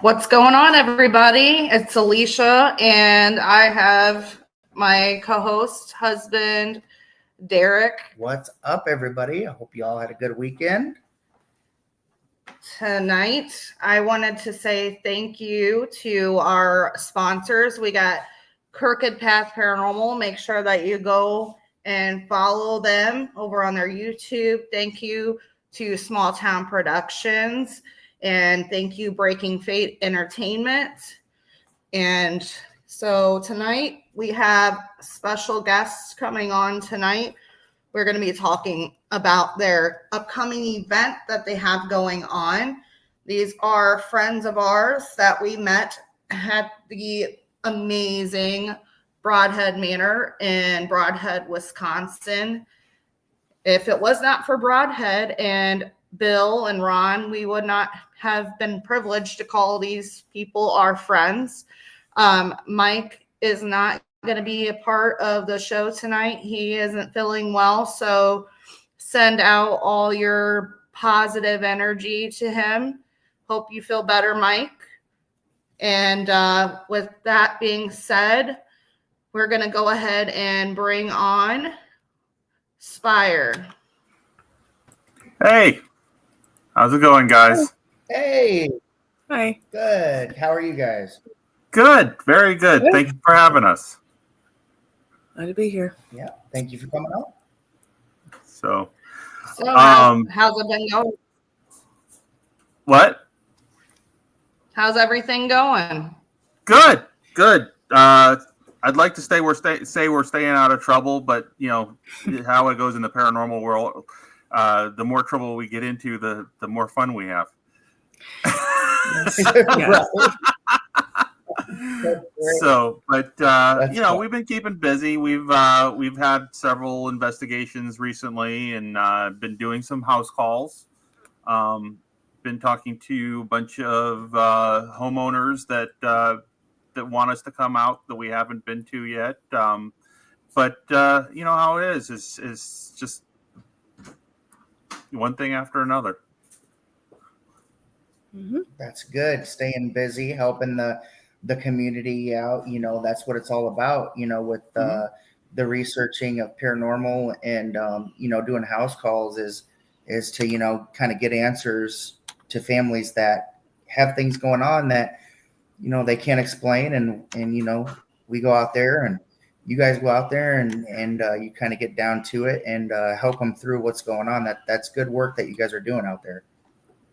What's going on, everybody? It's Alicia, and I have my co-host, husband, Derek. What's up, everybody? I hope you all had a good weekend. Tonight, I wanted to say thank you to our sponsors. We got Crooked Path Paranormal. Make sure that you go and follow them over on their YouTube. Thank you to Small Town Productions. And thank you, Breaking Fate Entertainment. And so tonight we have special guests coming on tonight. We're going to be talking about their upcoming event that they have going on. These are friends of ours that we met at the amazing Broadhead Manor in Broadhead, Wisconsin. If it was not for Broadhead and Bill and Ron, we would not have been privileged to call these people our friends. Mike is not going to be a part of the show tonight. He isn't feeling well, so send out all your positive energy to him. Hope you feel better, Mike. And with that being said, we're going to go ahead and bring on SPIRE. Hey, how's it going, guys? Hey. Hi. Good. How are you guys? Good. Very good. Good. Thank you for having us. Glad to be here. Yeah. Thank you for coming out. So How's it been going? What? How's everything going? Good. I'd like to say we're staying out of trouble, but you know how it goes in the paranormal world. The more trouble we get into, the more fun we have. Yeah. So, but That's cool. we've been keeping busy. We've had several investigations recently, and been doing some house calls. Been talking to a bunch of homeowners that want us to come out that we haven't been to yet. But you know how it is just one thing after another. Mm-hmm. That's good. Staying busy, helping the community out. You know, that's what it's all about. You know, with the researching of paranormal and doing house calls is to kind of get answers to families that have things going on that they can't explain, and we go out there and you guys go out there and you kind of get down to it and help them through what's going on. That's good work that you guys are doing out there.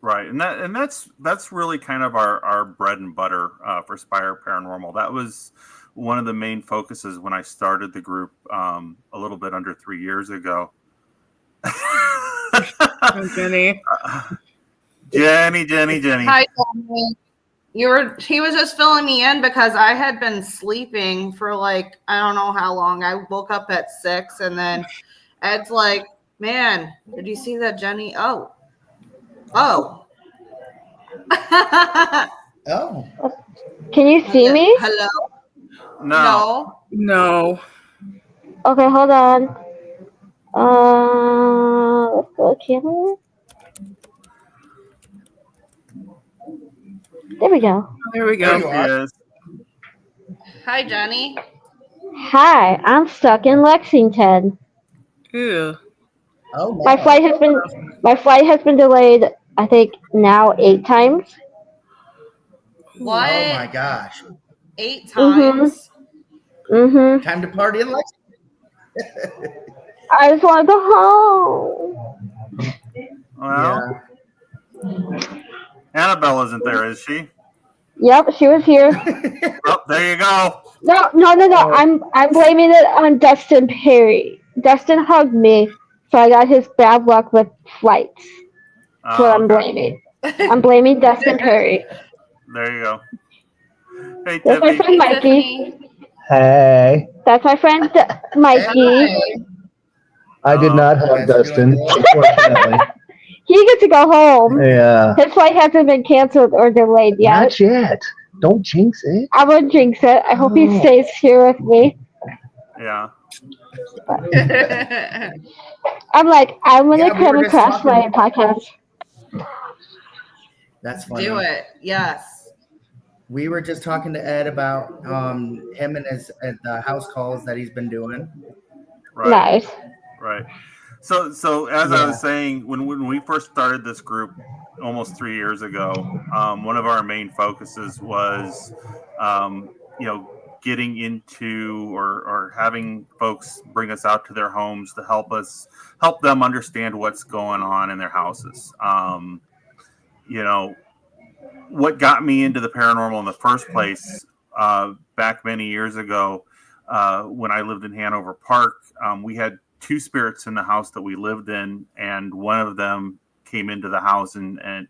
Right, and that's really kind of our bread and butter for SPIRE Paranormal. That was one of the main focuses when I started the group a little bit under 3 years ago. Hi, Jenny. Jenny. Hi, Jenny. He was just filling me in because I had been sleeping for like, I don't know how long. I woke up at 6 and then Ed's like, man, did you see that Jenny? Oh. Oh. Can you see me? Hello? No. Okay, hold on. Let's go camera. There we go. There we There you go. are. Yes. Hi, Jenny. Hi, I'm stuck in Lexington. Ew. Oh, man. My flight has been delayed, I think now 8 times. What? Oh my gosh. 8 times? Mm-hmm. Time to party in Lexington. I just want to go home. Well, Annabelle isn't there, is she? Yep, she was here. Oh, there you go. No. I'm blaming it on Dustin Perry. Dustin hugged me, so I got his bad luck with flights. That's what I'm blaming. I'm blaming Dustin Perry. There you go. Hey, That's my friend Tiffany. Mikey. Hey, That's my friend Mikey. I did not Yes, have Dustin, doing good. unfortunately. He gets to go home. Yeah, His flight hasn't been canceled or delayed yet. not yet. Don't jinx it. I won't jinx it. I hope he stays here with me. Yeah. I'm like, I'm gonna Yeah, we come were and just crash my podcast. That's funny. Do it. Yes. We were just talking to Ed about him and his the house calls that he's been doing. Right. Nice. Right. So as I Yeah. was saying, when we first started this group almost 3 years ago, one of our main focuses was, getting into or having folks bring us out to their homes to help them understand what's going on in their houses. What got me into the paranormal in the first place, back many years ago, when I lived in Hanover Park, we had two spirits in the house that we lived in, and one of them came into the house and it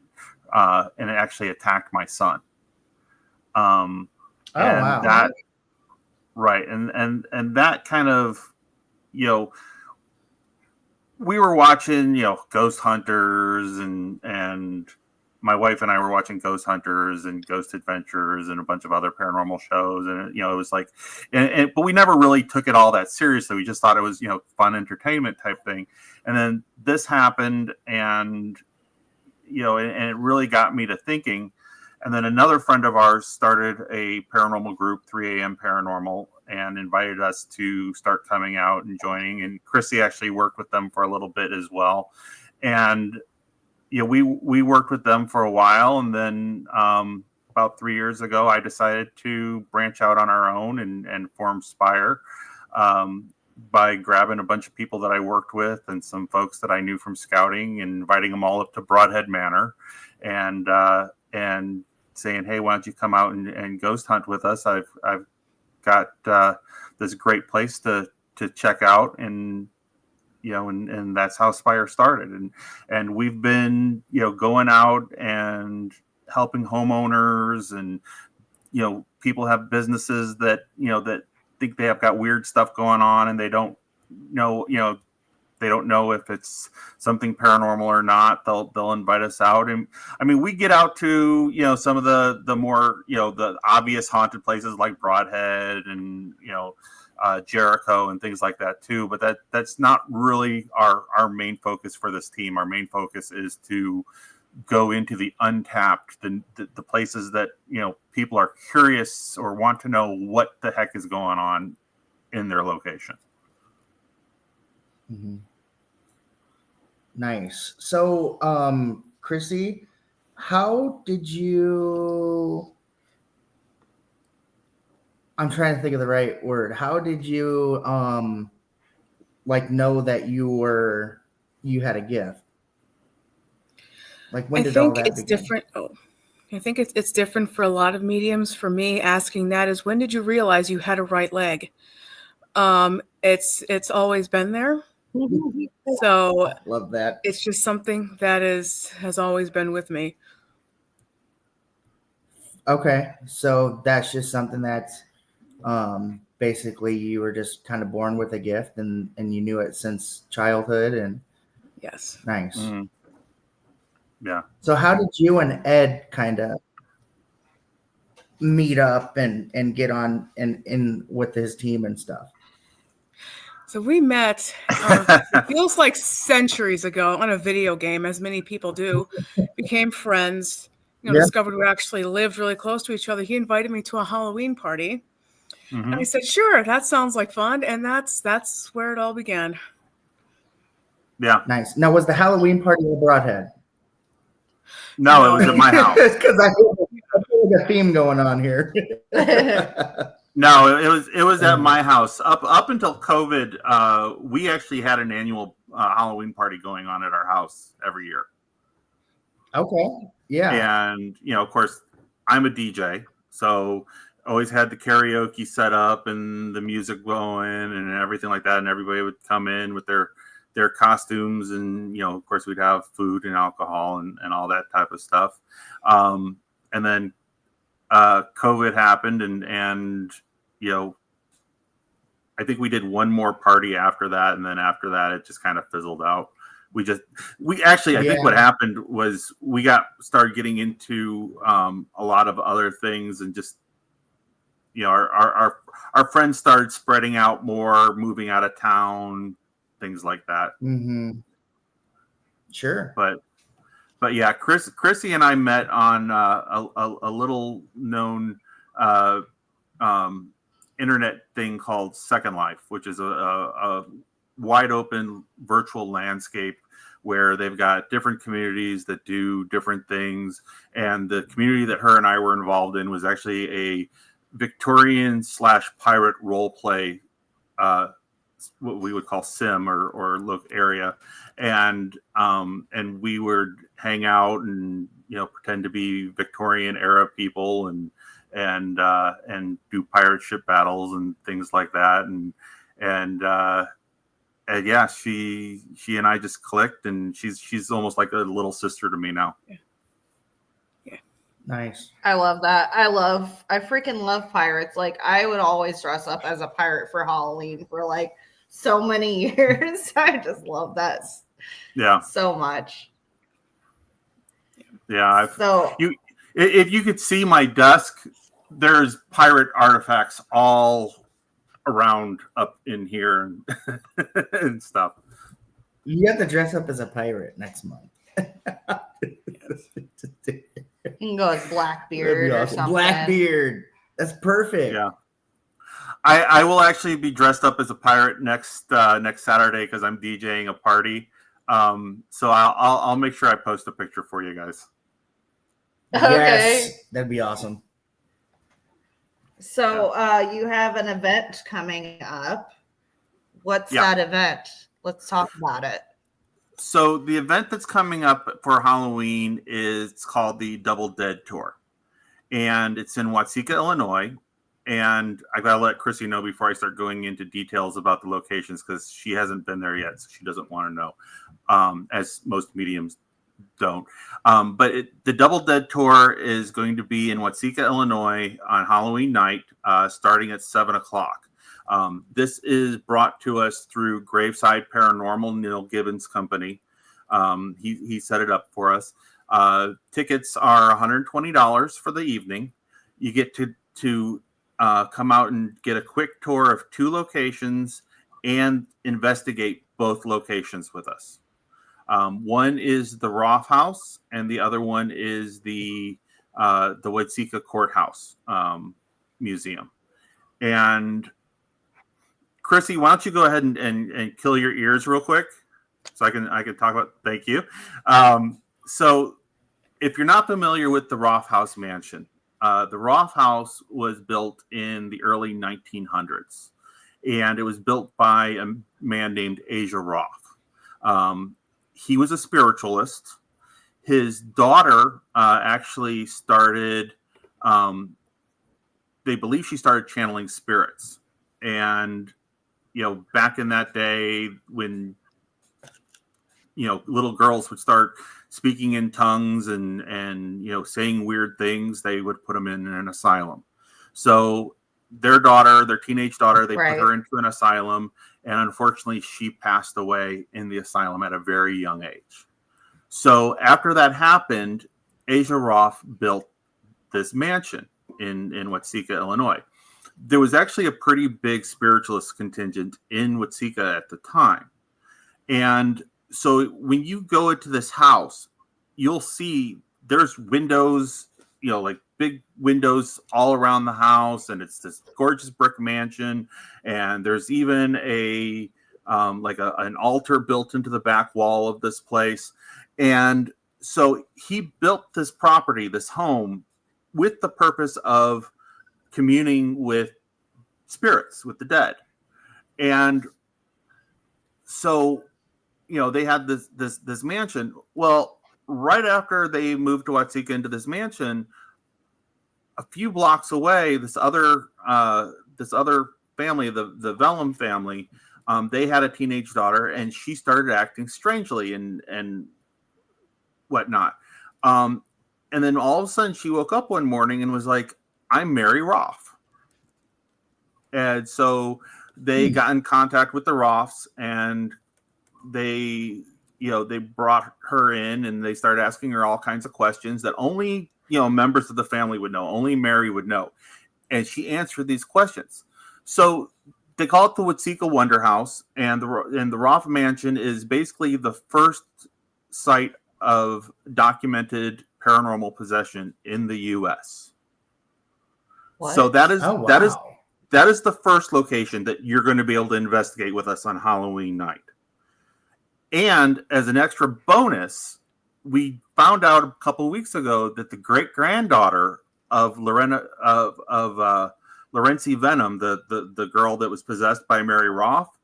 actually attacked my son. Oh, And wow. that, right, and that kind of, we were watching, Ghost Hunters, and my wife and I were watching Ghost Hunters and Ghost Adventures and a bunch of other paranormal shows, and it was like, but we never really took it all that seriously. We just thought it was fun entertainment type thing, and then this happened, and and it really got me to thinking. And then another friend of ours started a paranormal group, 3 a.m. Paranormal, and invited us to start coming out and joining. And Chrissy actually worked with them for a little bit as well. And we worked with them for a while, and then about 3 years ago, I decided to branch out on our own and form SPIRE, by grabbing a bunch of people that I worked with and some folks that I knew from scouting and inviting them all up to Broadhead Manor, and saying, hey, why don't you come out and ghost hunt with us? I've got this great place to check out, and and that's how SPIRE started. And we've been, going out and helping homeowners, and, people have businesses that, that think they have got weird stuff going on, and they don't know, they don't know if it's something paranormal or not. They'll invite us out. And I mean, we get out to, some of the more, the obvious haunted places like Broadhead and, Jericho and things like that too. But that's not really our main focus for this team. Our main focus is to go into the untapped, the places that, people are curious or want to know what the heck is going on in their location. Mm-hmm. Nice. So, Chrissy, how did you? I'm trying to think of the right word. How did you know that you had a gift? Like, when did all that begin? Different. I think it's different for a lot of mediums. For me, asking that is, when did you realize you had a right leg? It's always been there. So love that. It's just something that has always been with me. Okay, so that's just something that's basically you were just kind of born with a gift, and you knew it since childhood. And yes, nice. Mm-hmm. Yeah. So how did you and Ed kind of meet up and get on in with his team and stuff? So we met, it feels like centuries ago, on a video game, as many people do. Became friends, discovered we actually lived really close to each other. He invited me to a Halloween party. Mm-hmm. And I said, sure, that sounds like fun. And that's where it all began. Yeah. Nice. Now, was the Halloween party in Broadhead? No, it was at my house. Because I feel like a theme going on here. No, it was at my house. Up until COVID, we actually had an annual Halloween party going on at our house every year. Okay. Yeah. And of course, I'm a DJ, so always had the karaoke set up and the music going and everything like that, and everybody would come in with their costumes, and of course, we'd have food and alcohol and all that type of stuff. And then COVID happened, and I think we did one more party after that, and then after that, it just kind of fizzled out. I think what happened was we started getting into a lot of other things, and just our friends started spreading out more, moving out of town, things like that. Mm-hmm. Sure. But but yeah, Chrissy and I met on a little known internet thing called Second Life, which is a wide open virtual landscape where they've got different communities that do different things. And the community that her and I were involved in was actually a Victorian/pirate role play, what we would call sim or look area. And we would hang out and, pretend to be Victorian era people and do pirate ship battles and things like that. And yeah, she and I just clicked, and she's almost like a little sister to me now. Yeah. Nice. I love that. I freaking love pirates. Like, I would always dress up as a pirate for Halloween for like so many years. I just love that. Yeah. So much. Yeah. So if you could see my desk, there's pirate artifacts all around up in here and, and stuff. You have to dress up as a pirate next month. you can go as Blackbeard or awesome. something. Blackbeard. That's perfect. Yeah. I will actually be dressed up as a pirate next Saturday because I'm DJing a party. So I'll make sure I post a picture for you guys. Okay. Yes, that'd be awesome. So you have an event coming up. What's that event? Let's talk about it. So the event that's coming up for Halloween is called the Double Dead Tour. And it's in Watseka, Illinois. And I got to let Chrissy know before I start going into details about the locations because she hasn't been there yet. So she doesn't want to know, as most mediums don't. But the Double Dead Tour is going to be in Watseka, Illinois on Halloween night, starting at 7:00. This is brought to us through Graveside Paranormal, Neil Gibbons' company. He set it up for us. Tickets are $120 for the evening. You get to come out and get a quick tour of 2 locations and investigate both locations with us. One is the Roth House, and the other one is the Watseka Courthouse Museum. And Chrissy, why don't you go ahead and kill your ears real quick, so I can talk about. Thank you. So, if you're not familiar with the Roth House Mansion, the Roth House was built in the early 1900s, and it was built by a man named Asia Roth. He was a spiritualist. His daughter actually started, they believe she started channeling spirits. And, back in that day when, little girls would start speaking in tongues and saying weird things, they would put them in an asylum. So their teenage daughter, they put her into an asylum. And unfortunately, she passed away in the asylum at a very young age. So after that happened, Asia Roth built this mansion in Watseka, Illinois. There was actually a pretty big spiritualist contingent in Watseka at the time. And so when you go into this house, you'll see there's windows, like big windows all around the house, and it's this gorgeous brick mansion. And there's even an altar built into the back wall of this place. And so he built this property, this home, with the purpose of communing with spirits, with the dead. And so, they had this mansion. Well, right after they moved to Watseka into this mansion, a few blocks away, this other family, the Vellum family, they had a teenage daughter, and she started acting strangely and whatnot. And then all of a sudden, she woke up one morning and was like, "I'm Mary Roth." And so they got in contact with the Roths, and they brought her in, and they started asking her all kinds of questions that only members of the family would know, only Mary would know, and she answered these questions. So they call it the Watseka Wonder House, and the Roth Mansion is basically the first site of documented paranormal possession in the U.S. What? So that is Oh, wow. that is the first location that you're going to be able to investigate with us on Halloween night. And as an extra bonus, we found out a couple of weeks ago that the great granddaughter of Lorenzi Venom, the girl that was possessed by Mary Roth,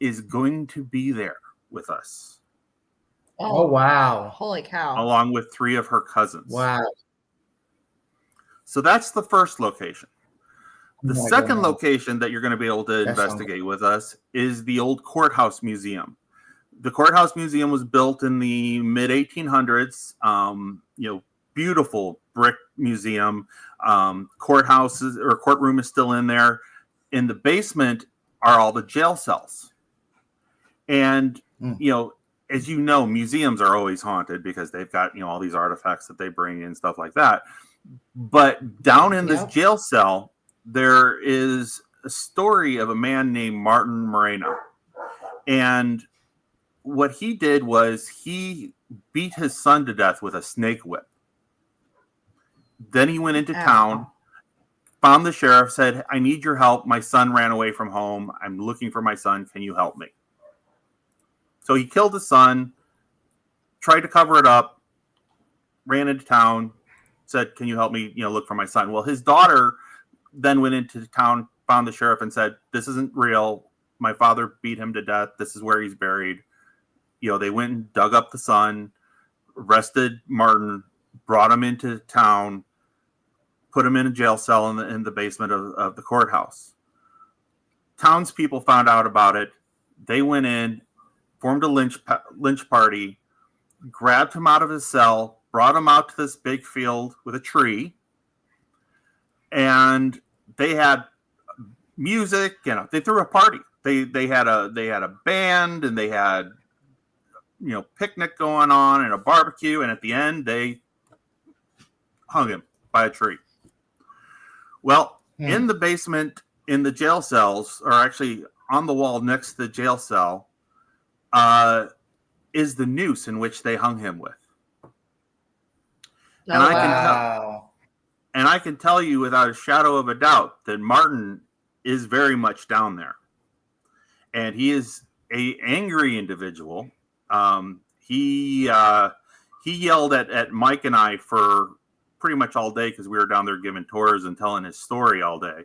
is going to be there with us, Oh, wow. Holy cow. along with 3 of her cousins. Wow. So that's the first location. The Oh my second goodness. location that you're going to be able to That sounds investigate with us is the old courthouse museum. The courthouse museum was built in the mid 1800s. Beautiful brick museum. Courthouses or courtroom is still in there. In the basement are all the jail cells. And as you know, museums are always haunted because they've got all these artifacts that they bring in, stuff like that. But down in this jail cell, there is a story of a man named Martin Moreno. And what he did was he beat his son to death with a snake whip. Then he went into town, found the sheriff, said, "I need your help. My son ran away from home. I'm looking for my son. Can you help me?" So he killed his son, tried to cover it up, ran into town, said, "Can you help me, look for my son?" Well, his daughter then went into town, found the sheriff, and said, "This isn't real. My father beat him to death. This is where he's buried." They went and dug up the son, arrested Martin, brought him into town, put him in a jail cell in the basement of the courthouse. Townspeople found out about it. They went in, formed a lynch party, grabbed him out of his cell, brought him out to this big field with a tree, and they had music. They threw a party. They had a band, and they had picnic going on and a barbecue, and at the end they hung him by a tree. Well, in the basement, in the jail cells, or actually on the wall next to the jail cell, is the noose in which they hung him with. And I can tell you without a shadow of a doubt that Martin is very much down there, and he is a angry individual. He yelled at Mike and I for pretty much all day because we were down there giving tours and telling his story all day.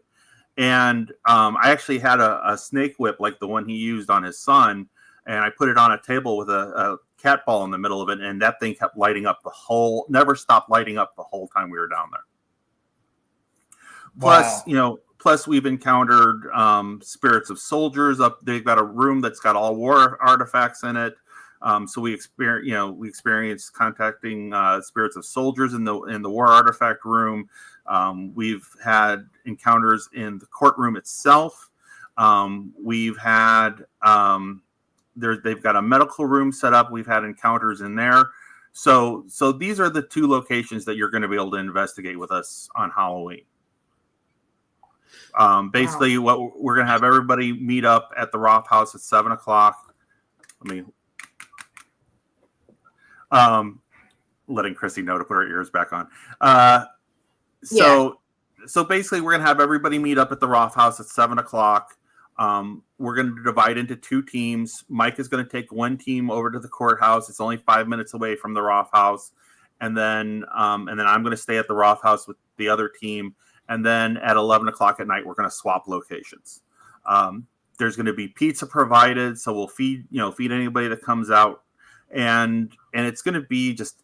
And I actually had a snake whip like the one he used on his son, and I put it on a table with a cat ball in the middle of it, and that thing kept lighting up never stopped lighting up the whole time we were down there. Plus we've encountered spirits of soldiers up. They've got a room that's got all war artifacts in it. So we experienced contacting spirits of soldiers in the war artifact room. We've had encounters in the courtroom itself. We've had they've got a medical room set up. We've had encounters in there. So these are the 2 locations that you're going to be able to investigate with us on Halloween. Basically, what we're going to have everybody meet up at the Roth House at 7:00. Letting Chrissy know to put her ears back on. So basically, we're going to have everybody meet up at the Roth House at 7:00. We're going to divide into 2 teams. Mike is going to take one team over to the courthouse. It's only 5 minutes away from the Roth House. And then I'm going to stay at the Roth House with the other team. And then at 11:00 at night, we're going to swap locations. There's going to be pizza provided, so we'll feed anybody that comes out. And it's going to be just,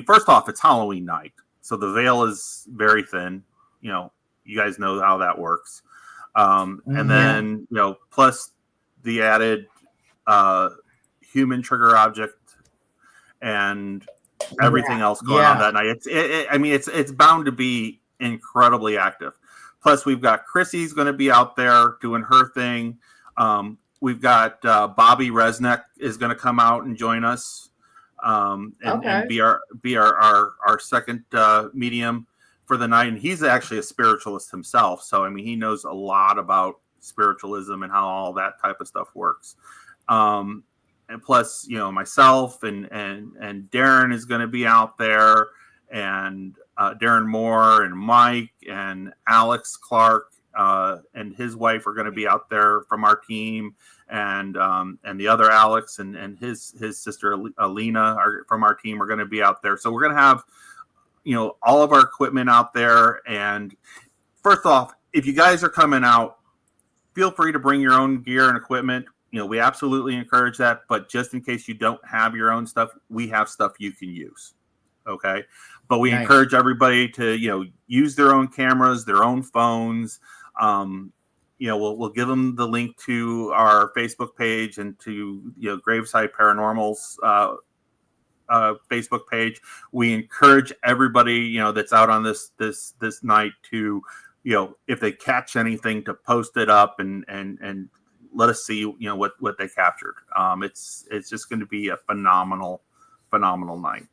first off, it's Halloween night, so the veil is very thin. You guys know how that works. And then, plus the added human trigger object and everything else going on that night. It's bound to be incredibly active. Plus, we've got Chrissy's going to be out there doing her thing. We've got Bobby Resnick is going to come out and join us and be our second medium for the night. And he's actually a spiritualist himself. So, he knows a lot about spiritualism and how all that type of stuff works. And and plus, myself and Darren is going to be out there, and Darren Moore and Mike and Alex Clark and his wife are going to be out there from our team, and the other Alex and his sister Alina from our team are going to be out there. So we're going to have all of our equipment out there. And first off, if you guys are coming out, feel free to bring your own gear and equipment. We absolutely encourage that, but just in case you don't have your own stuff, we have stuff you can use. Okay. But we encourage everybody to, use their own cameras, their own phones. We'll give them the link to our Facebook page and to, Graveside Paranormal's Facebook page. We encourage everybody, that's out on this night to, if they catch anything, to post it up and let us see, what they captured. It's just going to be a phenomenal night.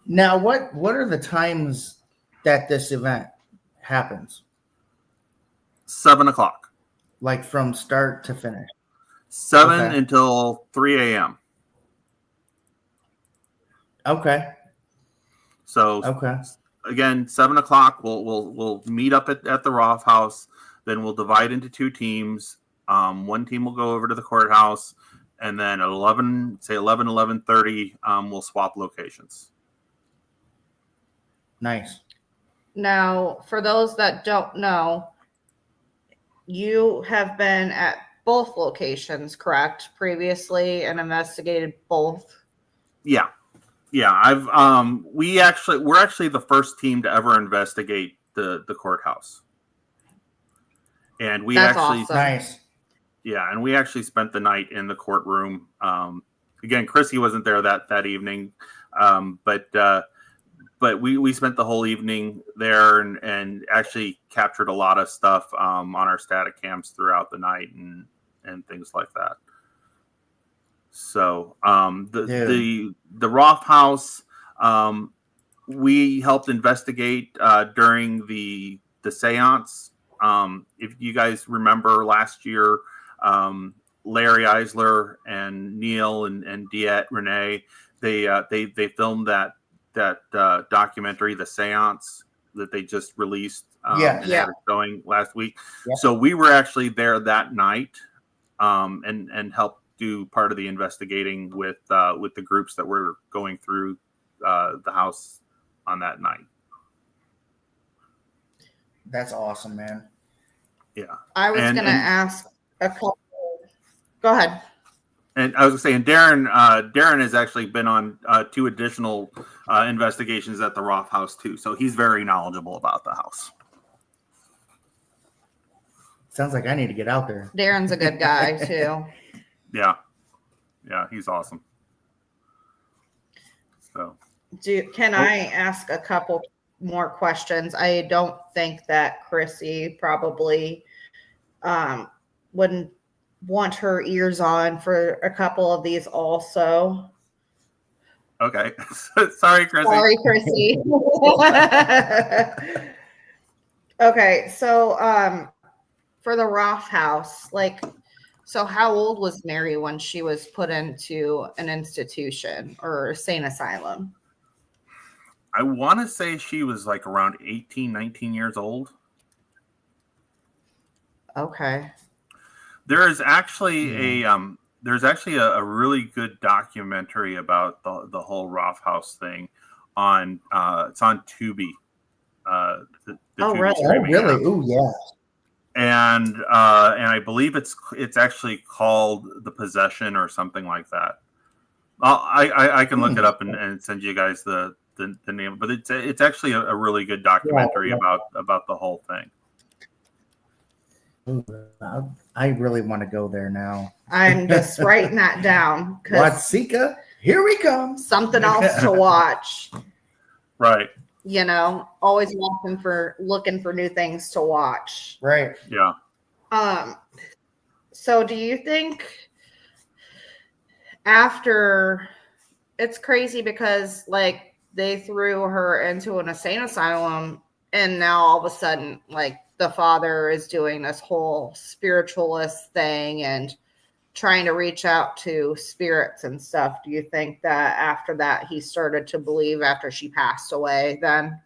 Now, what are the times that this event happens? 7:00. Like from start to finish? 7 until 3 a.m. Okay. So again, 7:00. We'll meet up at the Roth House. Then we'll divide into 2 teams. One team will go over to the courthouse, and then at 11:30, we'll swap locations. Nice. Now, for those that don't know, you have been at both locations, correct? Previously, and investigated both. Yeah. We're actually the first team to ever investigate the courthouse, and That's awesome. Nice. Yeah, and we actually spent the night in the courtroom. Again, Chrissy wasn't there that evening, but we spent the whole evening there and actually captured a lot of stuff on our static cams throughout the night and things like that. So the Roth House, we helped investigate during the seance. If you guys remember last year, Larry Eisler and Neil and Diet Renee, they filmed that documentary, The Seance, that they just released. Going last week. Yeah. So we were actually there that night and helped do part of the investigating with the groups that were going through the house on that night. That's awesome, man. Yeah. I was going to ask a couple. Go ahead. And I was saying, Darren has actually been on 2 additional investigations at the Roth House too, so he's very knowledgeable about the house. Sounds like I need to get out there. Darren's a good guy too. Yeah, he's awesome. So, can I ask a couple more questions? I don't think that Chrissy probably wouldn't want her ears on for a couple of these also. Okay. Sorry, Chrissy. Sorry, Chrissy. Okay, so for the Roth House, so how old was Mary when she was put into an institution or sane asylum? I want to say she was around 18, 19 years old. Okay. There is actually a really good documentary about the whole Roth House thing on it's on Tubi. Really? Oh, yeah. And I believe it's actually called The Possession or something like that. I can look it up and send you guys the name, but it's actually a really good documentary about the whole thing. Ooh, I really want to go there now. I'm just writing that down. Watsika, here we come. Something else to watch. Right. Always looking for new things to watch. Right. Yeah. So do you think after, it's crazy because they threw her into an insane asylum and now all of a sudden the father is doing this whole spiritualist thing and trying to reach out to spirits and stuff. Do you think that after that he started to believe after she passed away then?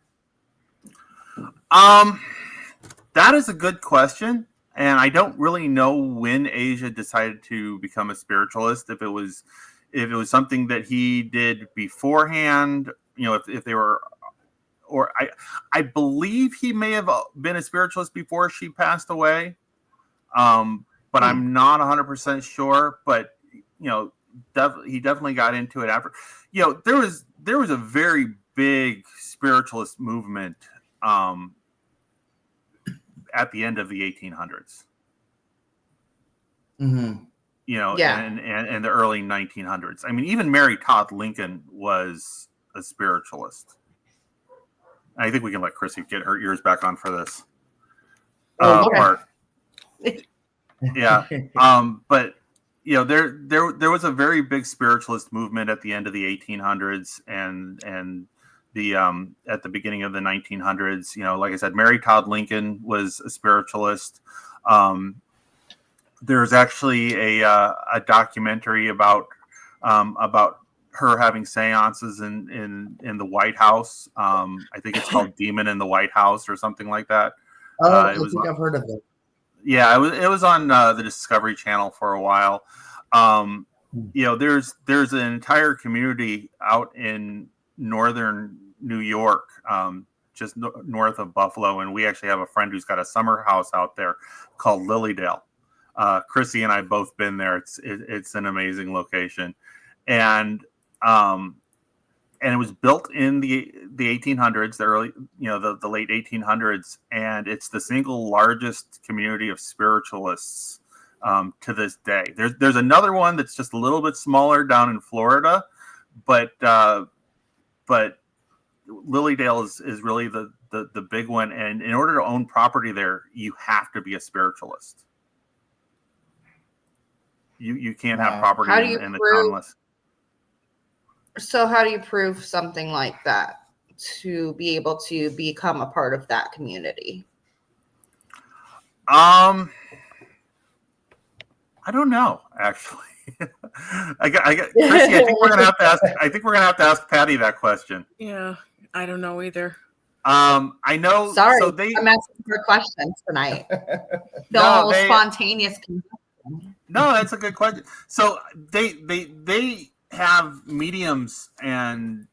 That is a good question. And I don't really know when Asia decided to become a spiritualist, if it was something that he did beforehand, if they were, or I believe he may have been a spiritualist before she passed away. But I'm not 100% sure, but he definitely got into it after. There was a very big spiritualist movement at the end of the 1800s. Mm-hmm. And the early 1900s. I mean, even Mary Todd Lincoln was a spiritualist. I think we can let Chrissy get her ears back on for this part. Yeah. But there was a very big spiritualist movement at the end of the 1800s and the at the beginning of the 1900s. Like I said, Mary Todd Lincoln was a spiritualist. There's actually a documentary about her having seances in the White House. I think it's called Demon in the White House or something like that. I think I've heard of it. Yeah, it was on the Discovery Channel for a while. There's an entire community out in northern New York, just north of Buffalo, and we actually have a friend who's got a summer house out there called Lilydale. Chrissy and I both been there. It's an amazing location, and it was built in the 1800s, the early, the late 1800s, and it's the single largest community of spiritualists to this day. There's another one that's just a little bit smaller down in Florida, but Lilydale is really the big one. And in order to own property there, you have to be a spiritualist. You can't have property in the town unless. So how do you prove something like that to be able to become a part of that community? I don't know, actually. I got Chrissy, I think we're gonna have to ask Patty that question. Yeah, I don't know either. I know. Sorry, so I'm asking for questions tonight. No, spontaneous. No, that's a good question. So they have mediums and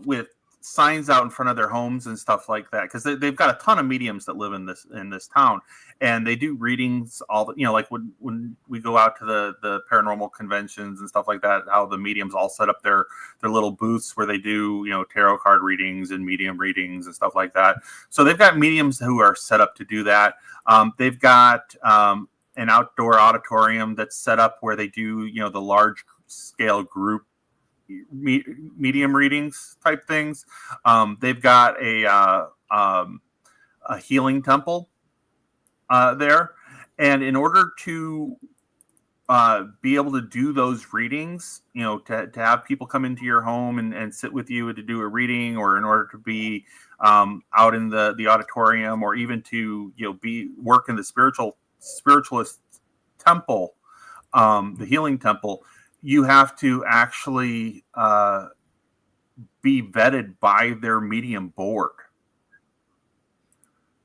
with signs out in front of their homes and stuff like that, because they've got a ton of mediums that live in this town, and they do readings like when we go out to the paranormal conventions and stuff like that, how the mediums all set up their little booths where they do tarot card readings and medium readings and stuff like that. So they've got mediums who are set up to do that. They've got an outdoor auditorium that's set up where they do the large scale group medium readings type things. They've got a healing temple there, and in order to be able to do those readings, to have people come into your home and sit with you to do a reading, or in order to be out in the auditorium, or even to work in the spiritualist temple, the healing temple, you have to actually be vetted by their medium board.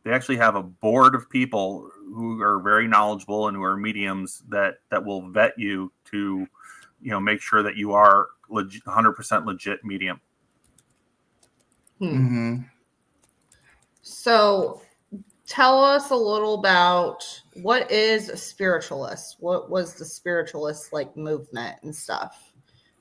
They actually have a board of people who are very knowledgeable and who are mediums that will vet you to make sure that you are 100% legit medium. Mm-hmm. So tell us a little about what is a spiritualist? What was the spiritualist movement and stuff?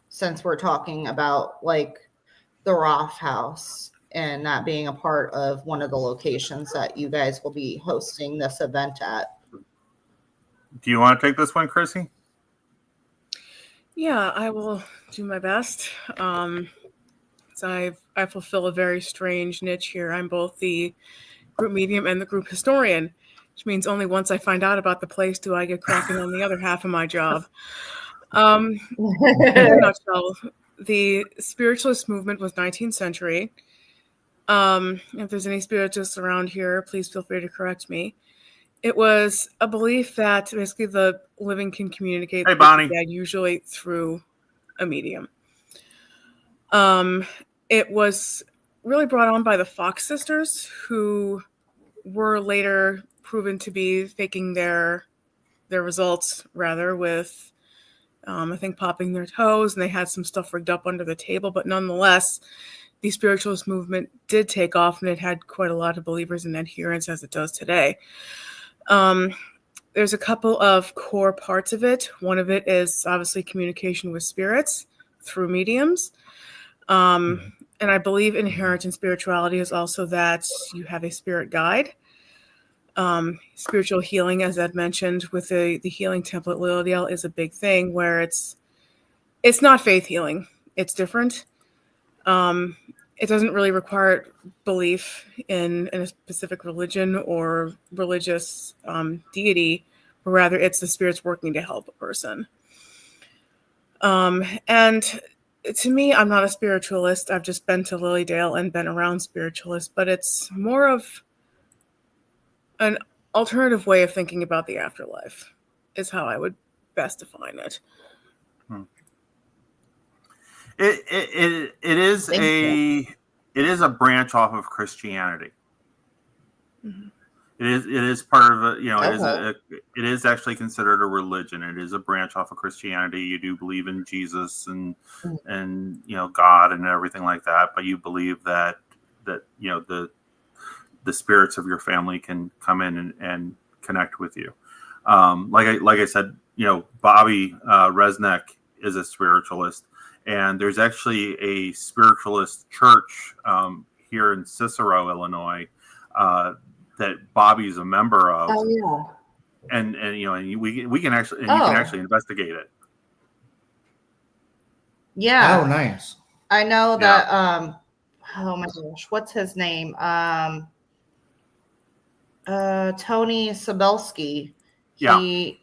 Since we're talking about the Roth House and that being a part of one of the locations that you guys will be hosting this event at. Do you want to take this one, Chrissy? Yeah, I will do my best. So I fulfill a very strange niche here. I'm both the group medium and the group historian, which means only once I find out about the place do I get cracking on the other half of my job. In a nutshell, the spiritualist movement was 19th century. If there's any spiritualists around here, please feel free to correct me. It was a belief that basically the living can communicate Hey, with Bonnie. the dead, usually through a medium. It was really brought on by the Fox sisters, who were later proven to be faking their results, rather, with I think popping their toes, and they had some stuff rigged up under the table. But nonetheless, the spiritualist movement did take off, and it had quite a lot of believers and adherents, as it does today. There's a couple of core parts of it. One of it is obviously communication with spirits through mediums. And I believe inherent in spirituality is also that you have a spirit guide. Spiritual healing, as Ed mentioned, with the healing template Lilial, is a big thing where it's not faith healing. It's different. It doesn't really require belief in a specific religion or religious deity, but rather it's the spirits working to help a person. And to me, I'm not a spiritualist. I've just been to Lilydale and been around spiritualists, but it's more of an alternative way of thinking about the afterlife is how I would best define it. It is a branch off of Christianity. Mm-hmm. It is part of it is actually considered a religion. It is a branch off of Christianity. You do believe in Jesus and God and everything like that, but you believe that the spirits of your family can come in and connect with you. Like I said, Bobby Resnick is a spiritualist, and there's actually a spiritualist church here in Cicero, Illinois, that Bobby's a member of. Oh yeah. And we can actually, and you can actually investigate it. Yeah. Oh, nice. I know that. Oh my gosh, what's his name? Tony Sabelski. He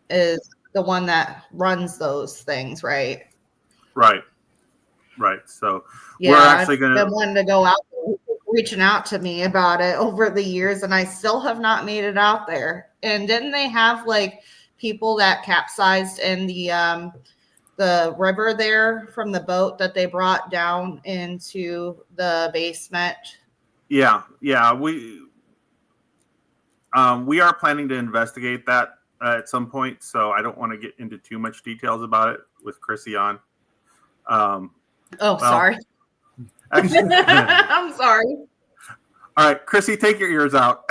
is the one that runs those things, right? Right. So yeah, we're actually going to wanting to go out there, reaching out to me about it over the years, and I still have not made it out there. And didn't they have like people that capsized in the river there from the boat that they brought down into the basement? Yeah. We are planning to investigate that at some point, so I don't want to get into too much details about it with Chrissy on. Sorry. Actually, I'm sorry. All right, Chrissy, take your ears out.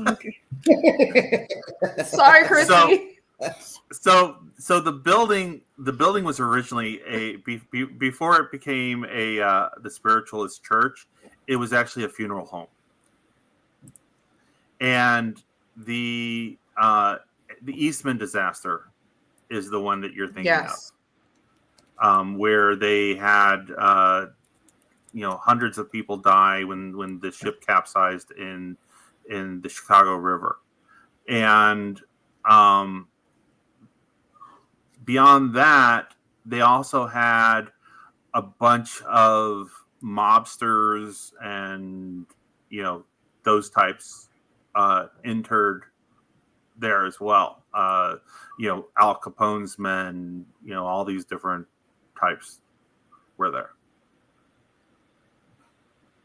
Okay. Sorry, Chrissy. So the building was originally before it became the spiritualist church. It was actually a funeral home, and the Eastman disaster is the one that you're thinking of. Where they had hundreds of people die when the ship capsized in the Chicago River, and beyond that, they also had a bunch of mobsters and those types entered there as well. Al Capone's men, all these different types were there.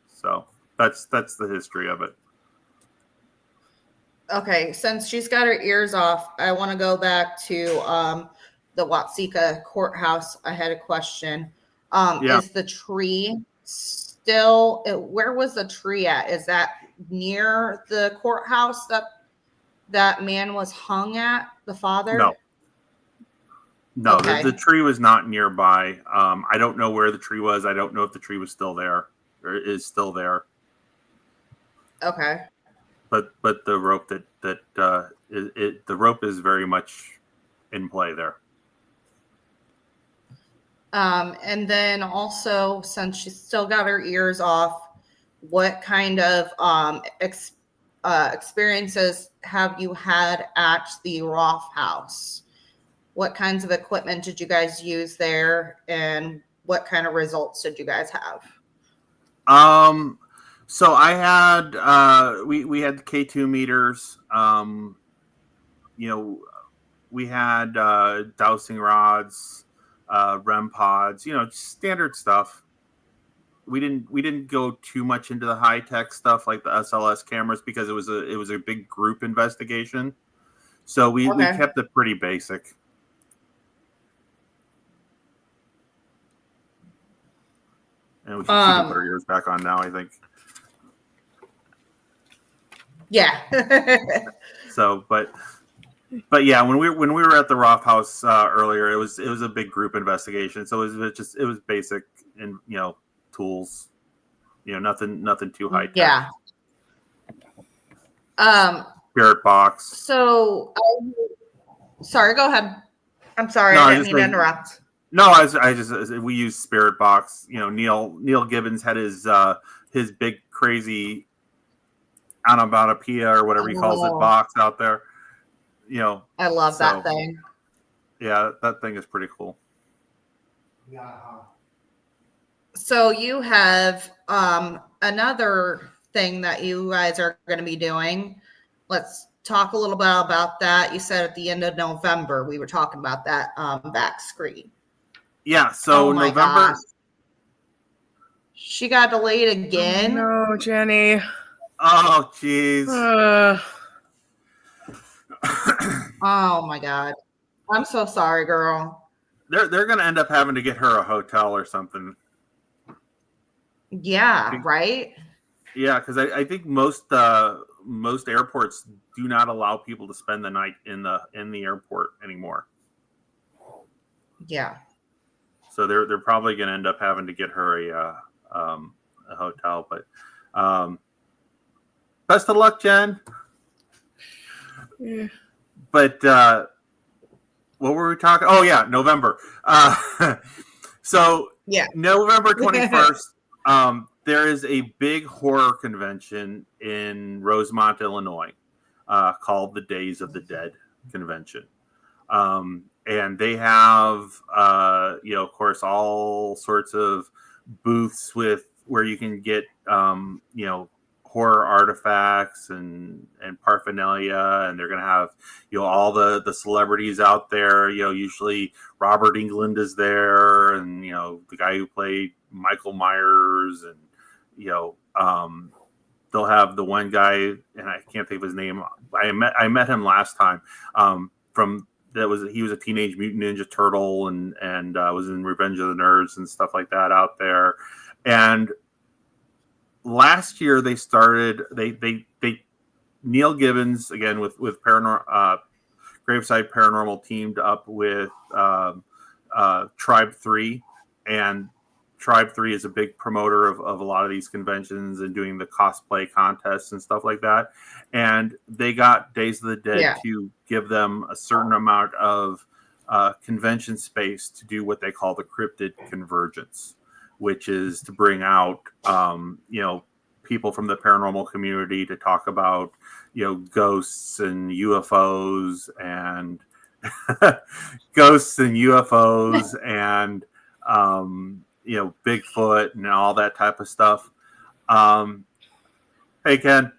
So that's the history of it. Okay, since she's got her ears off, I want to go back to the Watsika courthouse. I had a question. Is the tree still? Where was the tree at? Is that near the courthouse that man was hung at? The father? No, okay. the tree was not nearby. I don't know where the tree was. I don't know if the tree was still there or is still there. Okay. But the rope the rope is very much in play there. And then also, since she's still got her ears off, what kind of experiences have you had at the Roth house? What kinds of equipment did you guys use there, and what kind of results did you guys have? So I had we had K2 meters. We had dowsing rods, REM pods. Standard stuff. We didn't go too much into the high tech stuff like the SLS cameras because it was a big group investigation. So we kept it pretty basic. And she can put her ears back on now, I think. Yeah. So, but yeah, when we were at the Roth House earlier, it was a big group investigation. So it was basic and tools, nothing too high tech. Yeah. Spirit box. So, sorry, go ahead. I'm sorry, I didn't mean to interrupt. No, we use Spirit box. Neil Gibbons had his big crazy onomatopoeia or whatever he calls it box out there. I love that thing. Yeah, that thing is pretty cool. Yeah. So you have another thing that you guys are going to be doing. Let's talk a little bit about that. You said at the end of November we were talking about that back screen. Yeah, so November. Gosh. She got delayed again. Oh, no, Jenny. Oh, jeez. Oh my God. I'm so sorry, girl. They're gonna end up having to get her a hotel or something. Yeah, right? Yeah, because I think most airports do not allow people to spend the night in the airport anymore. Yeah. So they're probably gonna end up having to get her a hotel. But best of luck, Jen. Yeah. But what were we talking? Oh yeah, November. So yeah, November 21st. There is a big horror convention in Rosemont, Illinois, called the Days of the Dead Convention, and they have, of course, all sorts of booths where you can get, horror artifacts and paraphernalia, and they're going to have all the celebrities out there. Usually Robert Englund is there, and the guy who played Michael Myers, and they'll have the one guy, and I can't think of his name. I met him last time. He was a Teenage Mutant Ninja Turtle and was in Revenge of the Nerds and stuff like that out there. And last year they started, Neil Gibbons, again with Graveside Paranormal, teamed up with Tribe 3, and Tribe 3 is a big promoter of a lot of these conventions and doing the cosplay contests and stuff like that. And they got Days of the Dead to give them a certain amount of convention space to do what they call the Cryptid Convergence, which is to bring out, people from the paranormal community to talk about, ghosts and UFOs and Bigfoot and all that type of stuff. Hey, Ken.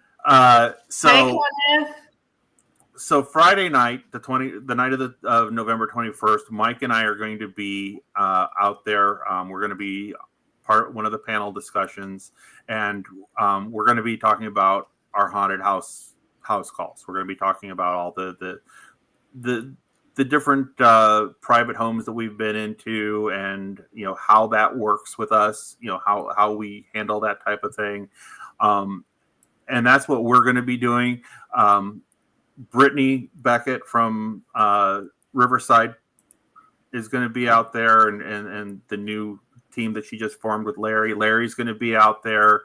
So Friday night, the night of November 21st, Mike and I are going to be out there. We're going to be one of the panel discussions, and we're going to be talking about our haunted house calls. We're going to be talking about all the different private homes that we've been into, and how that works with us, how we handle that type of thing, and that's what we're going to be doing. Brittany Beckett from Riverside is going to be out there, and the new team that she just formed with Larry's going to be out there.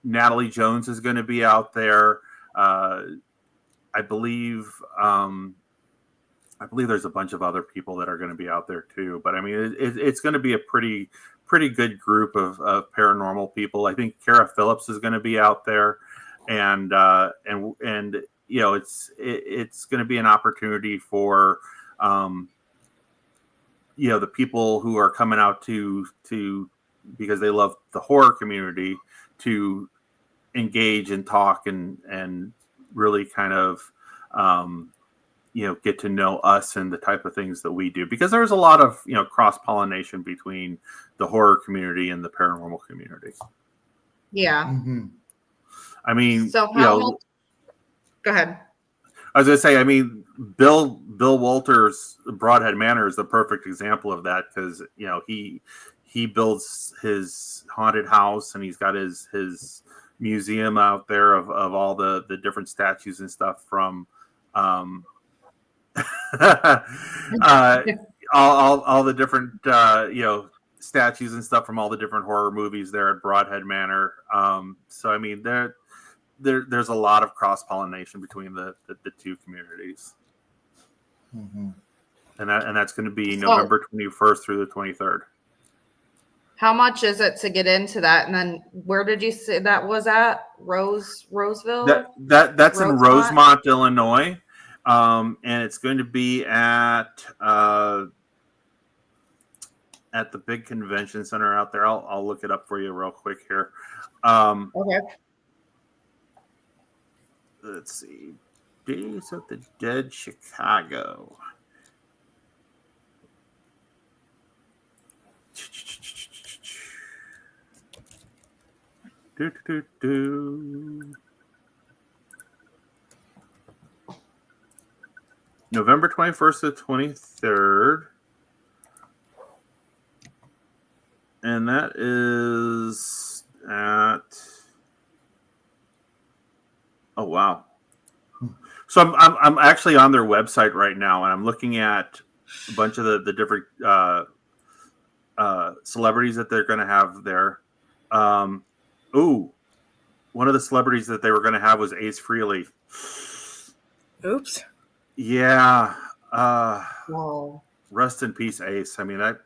Natalie Jones is going to be out there. I believe there's a bunch of other people that are going to be out there too. But I mean, it's going to be a pretty good group of paranormal people. I think Kara Phillips is going to be out there, and it's going to be an opportunity for the people who are coming out to because they love the horror community to engage and talk and really kind of get to know us and the type of things that we do, because there's a lot of cross-pollination between the horror community and the paranormal community. Yeah. Mm-hmm. I mean, So go ahead. I was going to say, I mean, Bill Walters' Broadhead Manor is the perfect example of that, because he builds his haunted house, and he's got his museum out there of all the different statues and stuff from all the different statues and stuff from all the different horror movies there at Broadhead Manor. So I mean, there's a lot of cross-pollination between the two communities. Mm-hmm. And that's going to be November 21st through the 23rd. How much is it to get into that? And then where did you say that was at? Roseville? That's in Rosemont, Illinois. And it's going to be at the big convention center out there. I'll look it up for you real quick here. Okay. Let's see. Days of the Dead, Chicago. November 21st to 23rd. And that is at... Oh, wow. So I'm actually on their website right now, and I'm looking at a bunch of the different celebrities that they're going to have there. One of the celebrities that they were going to have was Ace Frehley. Oops. Yeah. Whoa. Rest in peace, Ace. I mean, that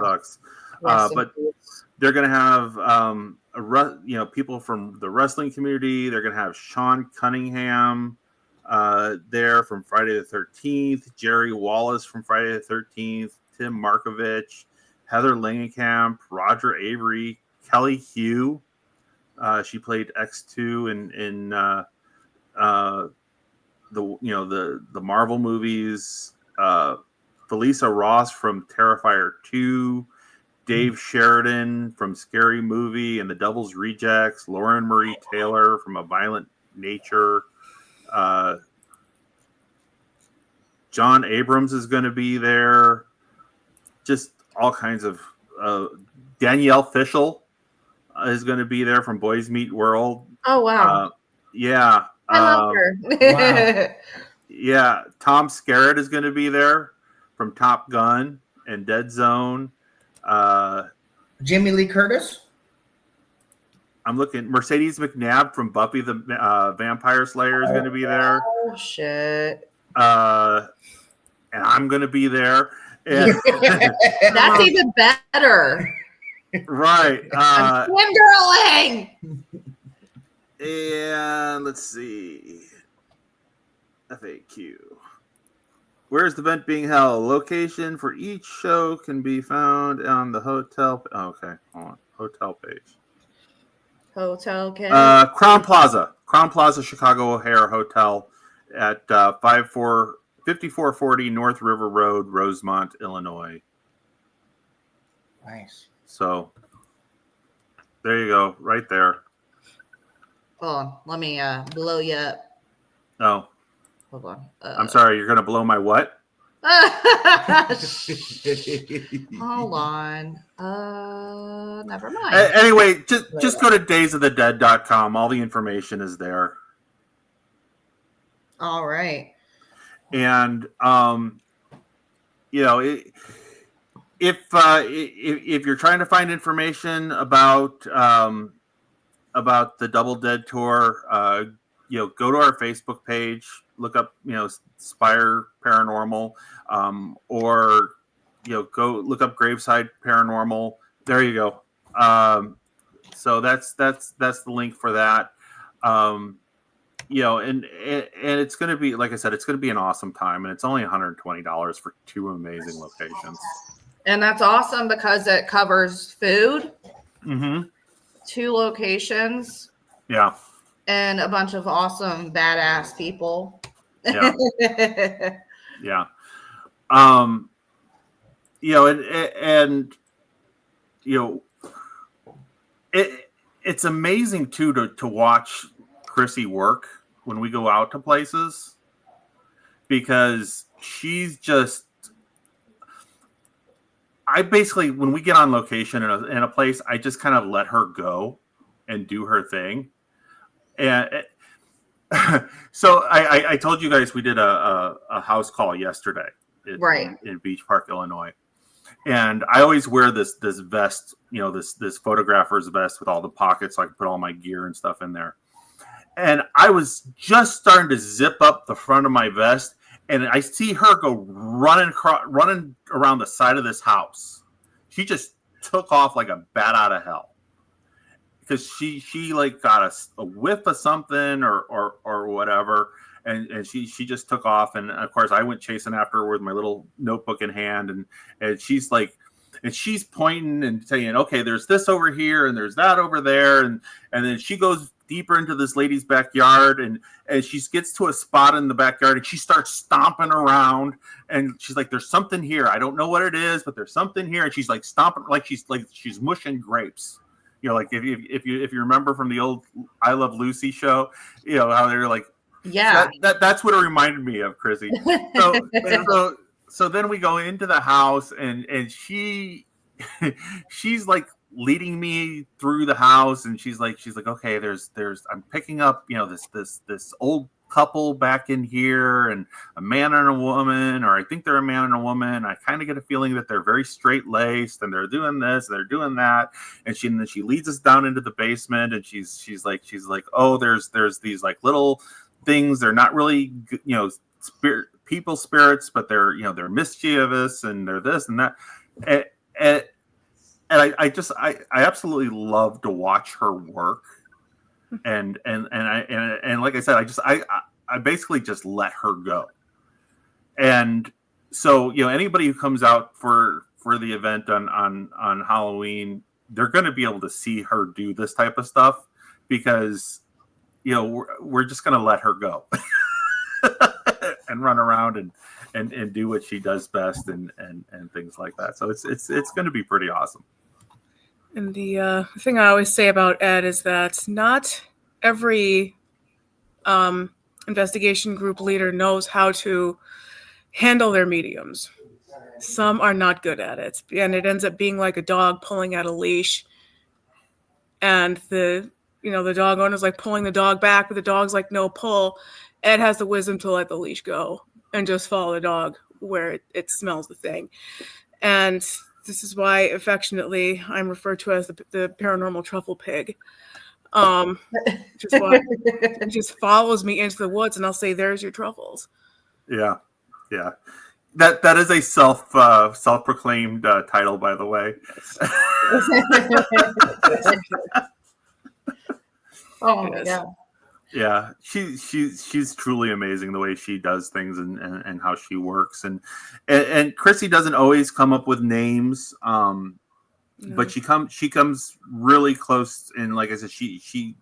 sucks. But they're going to have people from the wrestling community. They're going to have Sean Cunningham there from Friday the 13th, Jerry Wallace from Friday the 13th, Tim Markovich, Heather Langenkamp, Roger Avery, Kelly Hugh. She played X2 in the Marvel movies. Felissa Ross from Terrifier 2. Dave Sheridan from Scary Movie and The Devil's Rejects. Lauren Marie Taylor from A Violent Nature. John Abrams is going to be there. Just all kinds of... Danielle Fishel is going to be there from Boys Meet World. Oh, wow. Yeah. I love her. Wow. Yeah. Tom Skerritt is going to be there from Top Gun and Dead Zone. Jamie Lee Curtis? I'm looking. Mercedes McNabb from Buffy the Vampire Slayer is going to be there. Oh, shit. And I'm going to be there. And That's even better. Right. I'm fangirling. And let's see. FAQ. Where is the event being held? Location for each show can be found on the hotel. Oh, okay. Hold on. Hotel page. Hotel K. Crown Plaza, Chicago O'Hare Hotel at 5440 North River Road, Rosemont, Illinois. Nice. So there you go, right there. Hold on. Let me blow you up. Oh, Hold on. I'm sorry. You're going to blow my what? Hold on. Never mind. Anyway, just go to daysofthedead.com. All the information is there. All right. And if you're trying to find information about the Double Dead tour, go to our Facebook page, look up SPIRE Paranormal, or go look up Graveside Paranormal. There you go. So that's the link for that. And it's going to be, like I said, it's going to be an awesome time, and it's only $120 for two amazing locations. And that's awesome because it covers food, 2 locations. Yeah. And a bunch of awesome, badass people. Yeah. Yeah. You know, and you know, it's amazing too to watch Chrissy work when we go out to places, because she's just, I basically, when we get on location in a place, I just kind of let her go and do her thing. And so I told you guys we did a house call yesterday in Beach Park, Illinois. And I always wear this vest, you know, this photographer's vest with all the pockets so I can put all my gear and stuff in there. And I was just starting to zip up the front of my vest, and I see her go running around the side of this house. She just took off like a bat out of hell, because she like got a whiff of something or whatever. And she just took off, and of course I went chasing after her with my little notebook in hand, and she's like, and she's pointing and saying, okay, there's this over here and there's that over there, and then she goes deeper into this lady's backyard, and she gets to a spot in the backyard, and she starts stomping around, and she's like, there's something here, I don't know what it is, but there's something here, and she's like stomping like she's mushing grapes. You know, like if you remember from the old I Love Lucy show, you know how they're like, yeah, that's what it reminded me of, Chrissy. So then we go into the house, and she's like leading me through the house, and she's like, okay, there's I'm picking up, you know, this old couple back in here, and a man and a woman, or I think they're a man and a woman. I kind of get a feeling that they're very straight laced, and they're doing this, they're doing that, and then she leads us down into the basement, and she's like, oh, there's these like little things. They're not really, you know, people spirits, but they're, you know, they're mischievous, and they're this and that. And I absolutely love to watch her work. And like I said, I basically just let her go. And so, you know, anybody who comes out for the event on Halloween, they're going to be able to see her do this type of stuff, because, you know, we're just going to let her go and run around and do what she does best, and things like that. So it's going to be pretty awesome. And the thing I always say about Ed is that not every investigation group leader knows how to handle their mediums. Some are not good at it, and it ends up being like a dog pulling at a leash, and the dog owner's like pulling the dog back, but the dog's like, no, pull. Ed has the wisdom to let the leash go and just follow the dog where it smells the thing. And this is why affectionately I'm referred to as the paranormal truffle pig. It just follows me into the woods, and I'll say, there's your truffles. Yeah. That is a self-proclaimed title, by the way. Oh my God. Yeah, she's truly amazing the way she does things and how she works, and Chrissy doesn't always come up with names, but she comes really close, and like I said, she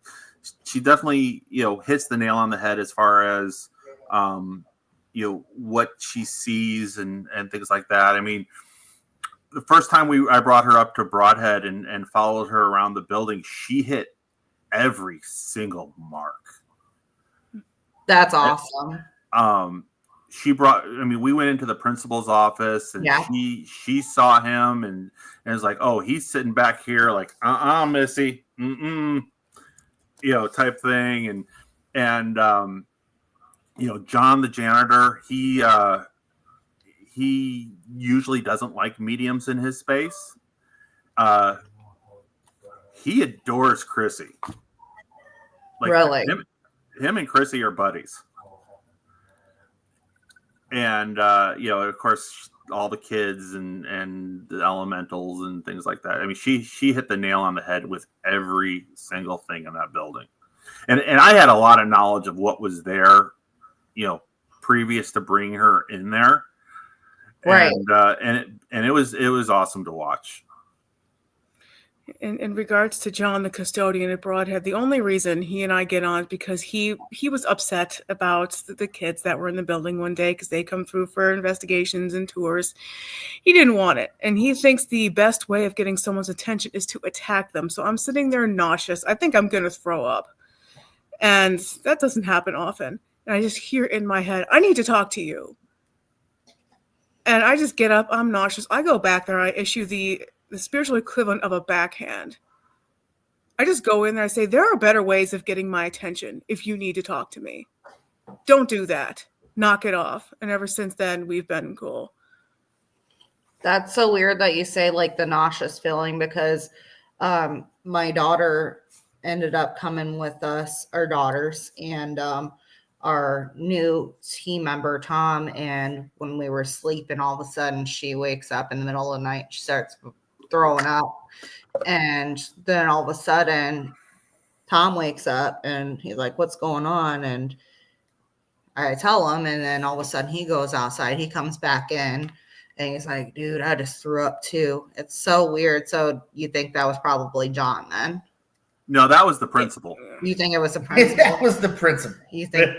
definitely, you know, hits the nail on the head as far as you know, what she sees and things like that. I mean, the first time I brought her up to Broadhead and followed her around the building, she hit every single mark. That's awesome. We went into the principal's office, and she saw him and was like, oh, he's sitting back here like, Missy, you know, type thing. And you know, John, the janitor, he usually doesn't like mediums in his space. He adores Chrissy. Like, really? Him and Chrissy are buddies. And, you know, of course, all the kids and the elementals and things like that. I mean, she hit the nail on the head with every single thing in that building. And I had a lot of knowledge of what was there, you know, previous to bringing her in there. Right. And it was awesome to watch. in regards to John, the custodian at Broadhead, the only reason he and I get on is because he was upset about the kids that were in the building one day because they come through for investigations and tours. He didn't want it, and he thinks the best way of getting someone's attention is to attack them. So I'm sitting there nauseous. I think I'm going to throw up, and that doesn't happen often. And I just hear in my head, I need to talk to you. And I just get up. I'm nauseous. I go back there. I issue the spiritual equivalent of a backhand. I just go in there. I say, there are better ways of getting my attention if you need to talk to me. Don't do that. Knock it off. And ever since then, we've been cool. That's so weird that you say like the nauseous feeling, because my daughter ended up coming with us, our daughters, and our new team member, Tom. And when we were sleeping, all of a sudden she wakes up in the middle of the night. She starts throwing up. And then all of a sudden Tom wakes up and he's like, what's going on? And I tell him, and then all of a sudden he goes outside. He comes back in and he's like, dude, I just threw up too. It's so weird. So you think that was probably John then? No, that was the principal. You think it was the principal? That was the principal. You think?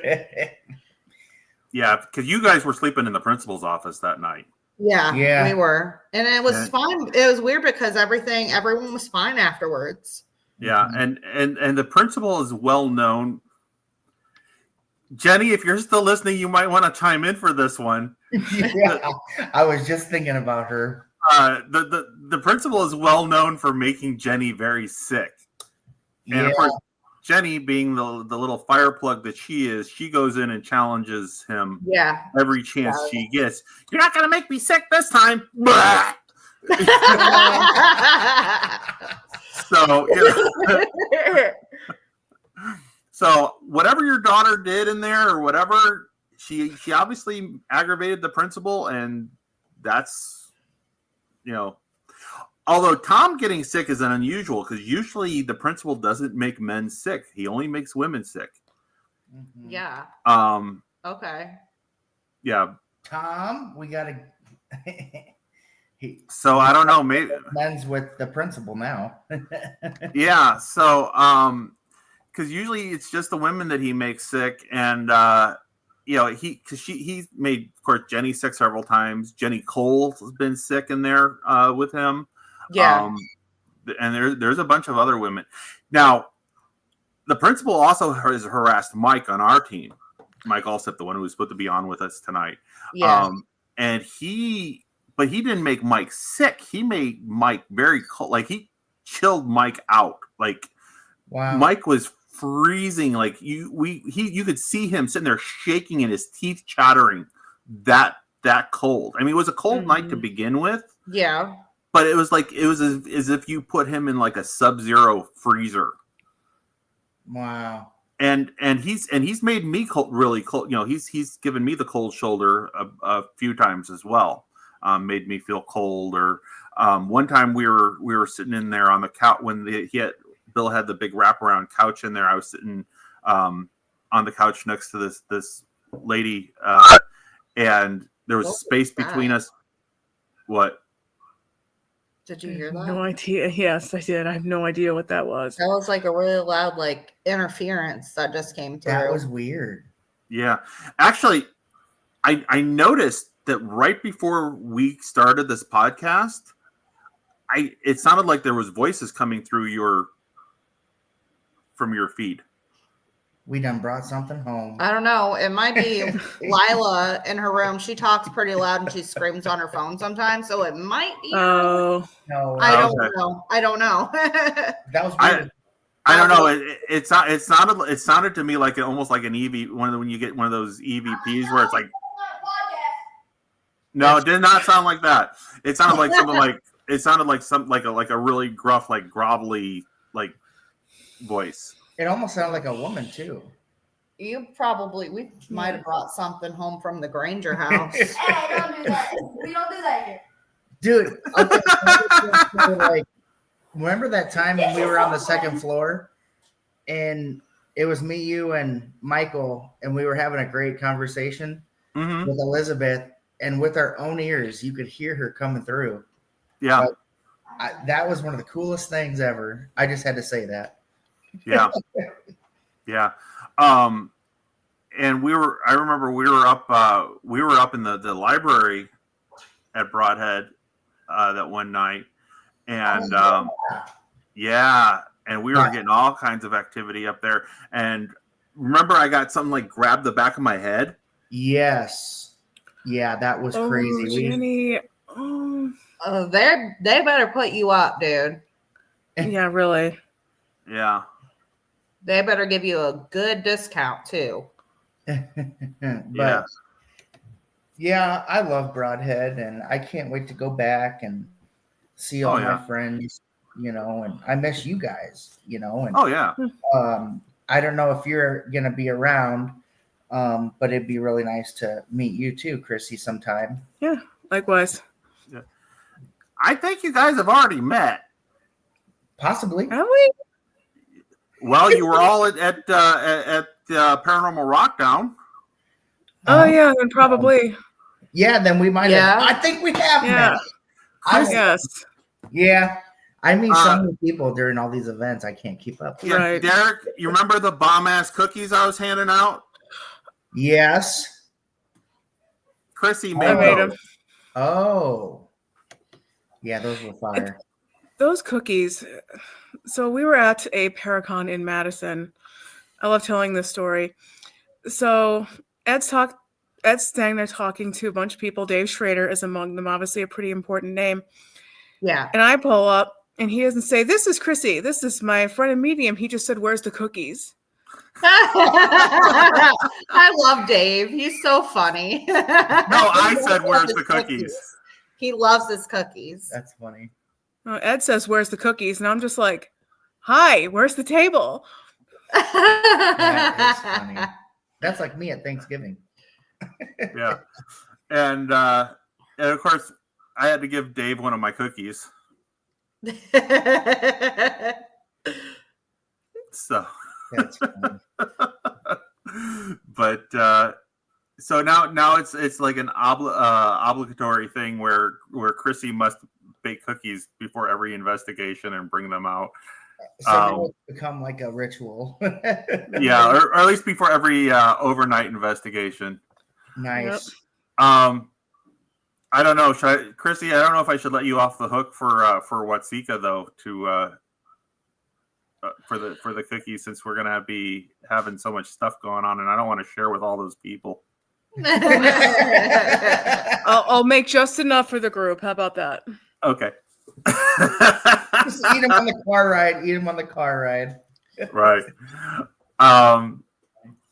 Yeah, because you guys were sleeping in the principal's office that night. Yeah, we were. And it was fine. It was weird because everyone was fine afterwards. Yeah, and the principal is well known. Jenny, if you're still listening, you might want to chime in for this one. Yeah, I was just thinking about her. The principal is well known for making Jenny very sick. And of course, Jenny, being the little fire plug that she is, she goes in and challenges him every chance she gets. You're not going to make me sick this time. So whatever your daughter did in there or whatever, she obviously aggravated the principal, and that's, although Tom getting sick is unusual because usually the principal doesn't make men sick. He only makes women sick. Mm-hmm. Yeah. Okay. Yeah. Tom, we got to... So I don't know, maybe men's with the principal now. Yeah. So, because usually it's just the women that he makes sick, and he's made, of course, Jenny sick several times. Jenny Cole has been sick in there with him. Yeah. And there's a bunch of other women. Now, the principal also has harassed Mike on our team. Mike Alsip, the one who was supposed to be on with us tonight. Yeah. But he didn't make Mike sick. He made Mike very cold. Like, he chilled Mike out. Like, wow. Mike was freezing. Like, you could see him sitting there shaking and his teeth chattering. That cold. I mean, it was a cold night to begin with. Yeah. But it was as if you put him in like a sub-zero freezer. Wow. And he's made me really cold. He's given me the cold shoulder a few times as well. Made me feel cold. Or one time we were sitting in there on the couch when Bill had the big wraparound couch in there. I was sitting on the couch next to this lady, and there was space between us. What? Did you hear that? No idea. Yes, I did. I have no idea what that was. That was like a really loud interference that just came through. That was weird. Yeah. Actually, I noticed that right before we started this podcast, it sounded like there was voices coming through from your feed. We done brought something home. I don't know. It might be Lila in her room. She talks pretty loud and she screams on her phone sometimes, so it might be. Oh, no, I don't know. I don't know. That was weird. I don't know. It sounded to me like almost like an EV. When you get one of those EVPs where it's like. No, it did not sound like that. It sounded like something like it sounded like a really gruff, like grovelly, like voice. It almost sounded like a woman too. We might have brought something home from the Granger house. Hey, don't do that. We don't do that here. Dude, okay, remember that time when we were on the second floor and it was me, you, and Michael, and we were having a great conversation with Elizabeth, and with our own ears, you could hear her coming through. Yeah. that was one of the coolest things ever. I just had to say that. Yeah. Yeah. And I remember we were up in the library at Broadhead that one night, and yeah, and we were getting all kinds of activity up there. And remember, I got something like grab the back of my head. Yes, yeah, that was crazy. Jenny. They better put you up, dude. Yeah, really. Yeah. They better give you a good discount too. But yeah, I love Broadhead, and I can't wait to go back and see all my friends, and I miss you guys, and I don't know if you're gonna be around, but it'd be really nice to meet you too, Chrissy, sometime. Yeah, likewise. Yeah. I think you guys have already met. Possibly. Have we? Well, you were all at Paranormal Rockdown. Oh yeah, then probably. Yeah, then we might have. I think we have met. Yes. Yeah. I meet so many people during all these events, I can't keep up. Yeah, right. Derek, you remember the bomb-ass cookies I was handing out? Yes. Chrissy made them. Oh. Yeah, those were fire. Those cookies. So we were at a Paracon in Madison. I love telling this story. So Ed's standing there talking to a bunch of people. Dave Schrader is among them, obviously a pretty important name. Yeah. And I pull up, and he doesn't say, "This is Chrissy. This is my friend and medium." He just said, "Where's the cookies?" I love Dave. He's so funny. No, I said, "Where's the cookies?" He loves his cookies. That's funny. Ed says, "Where's the cookies?" And I'm just like, "Hi, where's the table?" That is funny. That's like me at Thanksgiving. Yeah. And of course, I had to give Dave one of my cookies. So. That's funny. But so now it's like an obligatory thing where Chrissy must bake cookies before every investigation and bring them out. So it's become like a ritual. Yeah, or at least before every overnight investigation. Nice. Yep. I don't know, Chrissy. I don't know if I should let you off the hook for Watsika though for the cookies, since we're gonna be having so much stuff going on, and I don't want to share with all those people. I'll make just enough for the group. How about that? Okay. Just eat them on the car ride. Right.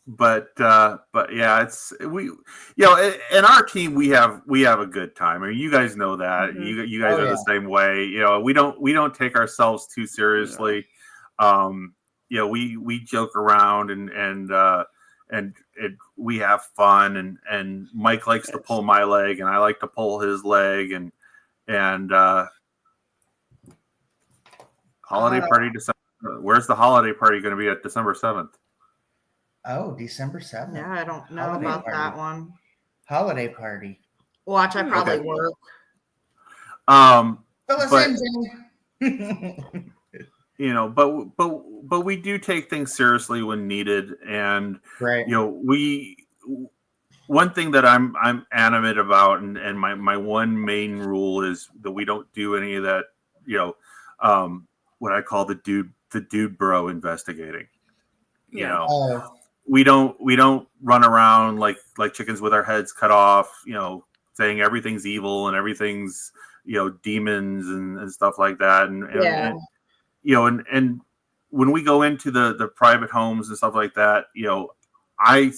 But yeah, in our team we have a good time. I mean, you guys know that. Mm-hmm. You guys are the same way. We don't take ourselves too seriously. Yeah. We joke around and we have fun, and Mike likes to pull my leg, and I like to pull his leg, and holiday party December. Where's the holiday party going to be at December 7th? Oh, December 7th. Yeah, I don't know about that one. Holiday party. Watch, I probably work. But we do take things seriously when needed, and right. One thing that I'm animate about, and my one main rule is that we don't do any of that, what I call the dude bro investigating. We don't run around like chickens with our heads cut off, saying everything's evil and everything's demons and stuff like that, and when we go into the private homes and stuff like that, I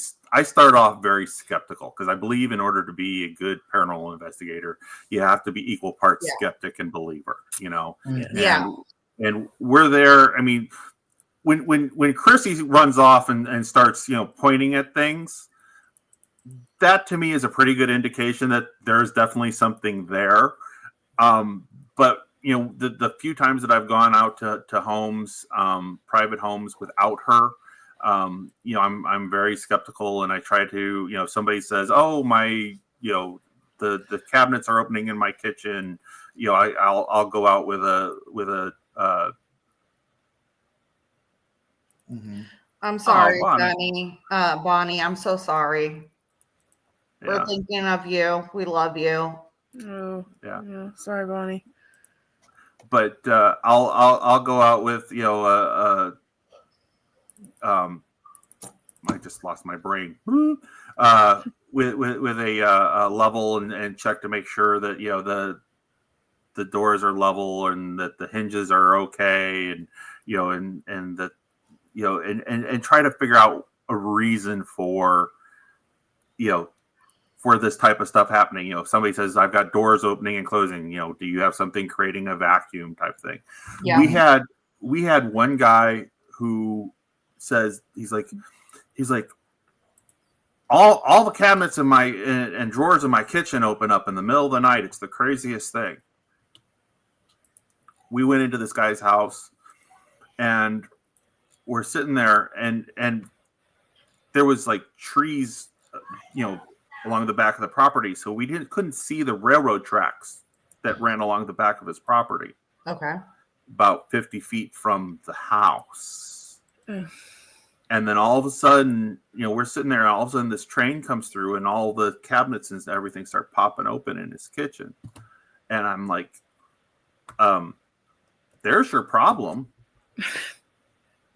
start off very skeptical, because I believe in order to be a good paranormal investigator, you have to be equal parts skeptic and believer, and we're there. I mean, when Chrissy runs off and starts, pointing at things, that to me is a pretty good indication that there's definitely something there. But the few times that I've gone out to homes, private homes without her, I'm very skeptical, and I try to, somebody says, "Oh, my, the cabinets are opening in my kitchen. I'll go out with a I'm sorry, Bonnie. Bonnie. I'm so sorry. We're thinking of you. We love you. Oh, yeah. Sorry, Bonnie. But I'll go out with I just lost my brain. With a level and check to make sure that the doors are level and that the hinges are okay, and and that and try to figure out a reason for for this type of stuff happening. If somebody says I've got doors opening and closing, do you have something creating a vacuum type thing? Yeah. We had one guy who says he's like all the cabinets in my and drawers in my kitchen open up in the middle of the night. It's the craziest thing. We went into this guy's house and we're sitting there and there was like trees, along the back of the property. So we couldn't see the railroad tracks that ran along the back of his property. Okay. About 50 feet from the house. And then all of a sudden, we're sitting there and all of a sudden this train comes through and all the cabinets and everything start popping open in his kitchen. And I'm like, there's your problem.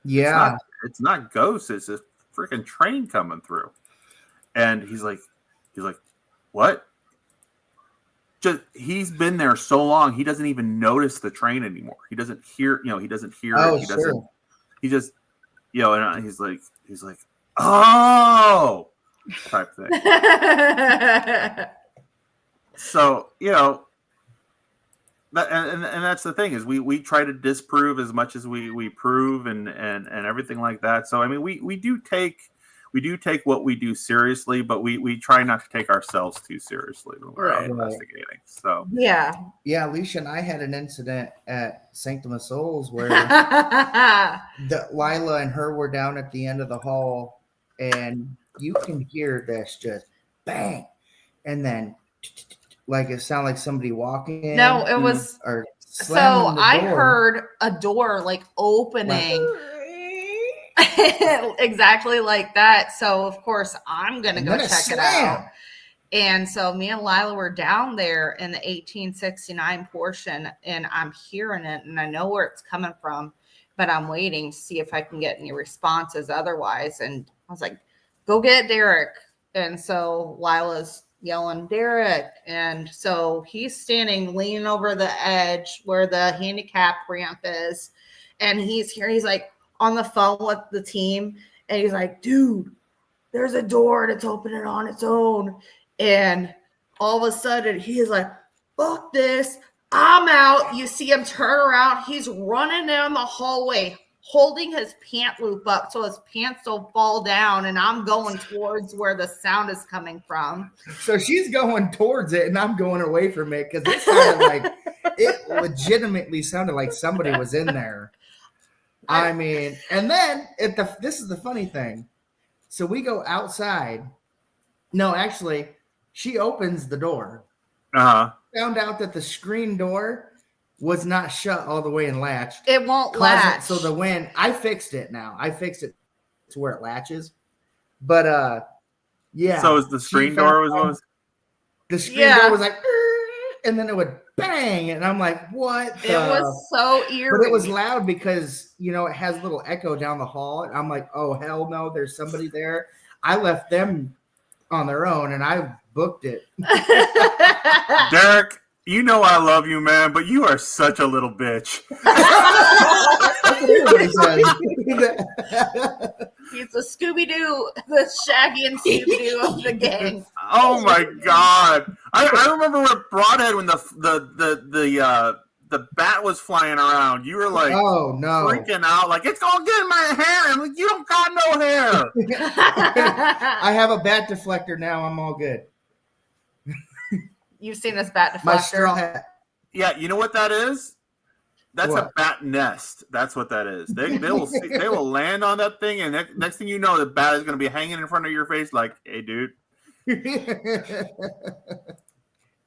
Yeah. It's not ghosts. It's a freaking train coming through. And he's like, what? Just he's been there so long, he doesn't even notice the train anymore. He doesn't hear, he doesn't hear it. He doesn't. He just, and he's like, oh, type thing. So that, and that's the thing is we try to disprove as much as we prove and everything like that. So I mean we do take what we do seriously, but we try not to take ourselves too seriously when we're out investigating. So yeah, Alicia and I had an incident at Sanctum of Souls where Lila and her were down at the end of the hall, and you can hear this just bang, and then like it sounded like somebody walking. No, it was or so slamming the I door. heard a door like opening. Exactly like that. So of course I'm gonna go check it out. And so me and Lila were down there in the 1869 portion, and I'm hearing it, and I know where it's coming from, but I'm waiting to see if I can get any responses otherwise. And I was like, "Go get Derek." And so Lila's yelling, "Derek!" And so he's standing, leaning over the edge where the handicap ramp is, and he's here. He's like on the phone with the team, and he's like, "Dude, there's a door that's opening on its own." And all of a sudden he's like, "Fuck this, I'm out." You see him turn around. He's running down the hallway holding his pant loop up so his pants don't fall down, and I'm going towards where the sound is coming from. So she's going towards it and I'm going away from it because it sounded like it legitimately sounded like somebody was in there. I mean, and then this is the funny thing. So we go outside. No, actually, she opens the door. Found out that the screen door was not shut all the way and latched. It won't latch. So the wind, I fixed it now. I fixed it to where it latches. But yeah. So is the screen door was the screen door was like, and then it would bang, and I'm like, what? It was so eerie. But it was loud because it has a little echo down the hall, and I'm like, oh hell no, there's somebody there. I left them on their own, and I booked it. Derek, I love you, man, but you are such a little bitch. He's the Scooby-Doo, the Shaggy and Scooby-Doo of the gang. Oh my God. I remember at Broadhead when the bat was flying around. You were like, oh no, freaking out, like it's gonna get in my hair. I'm like, you don't got no hair. I have a bat deflector now. I'm all good. You've seen this bat deflector? My straw hat. Yeah, you know what that is? That's a bat nest. That's what that is. They will land on that thing, and next thing you know, the bat is going to be hanging in front of your face like, hey, dude.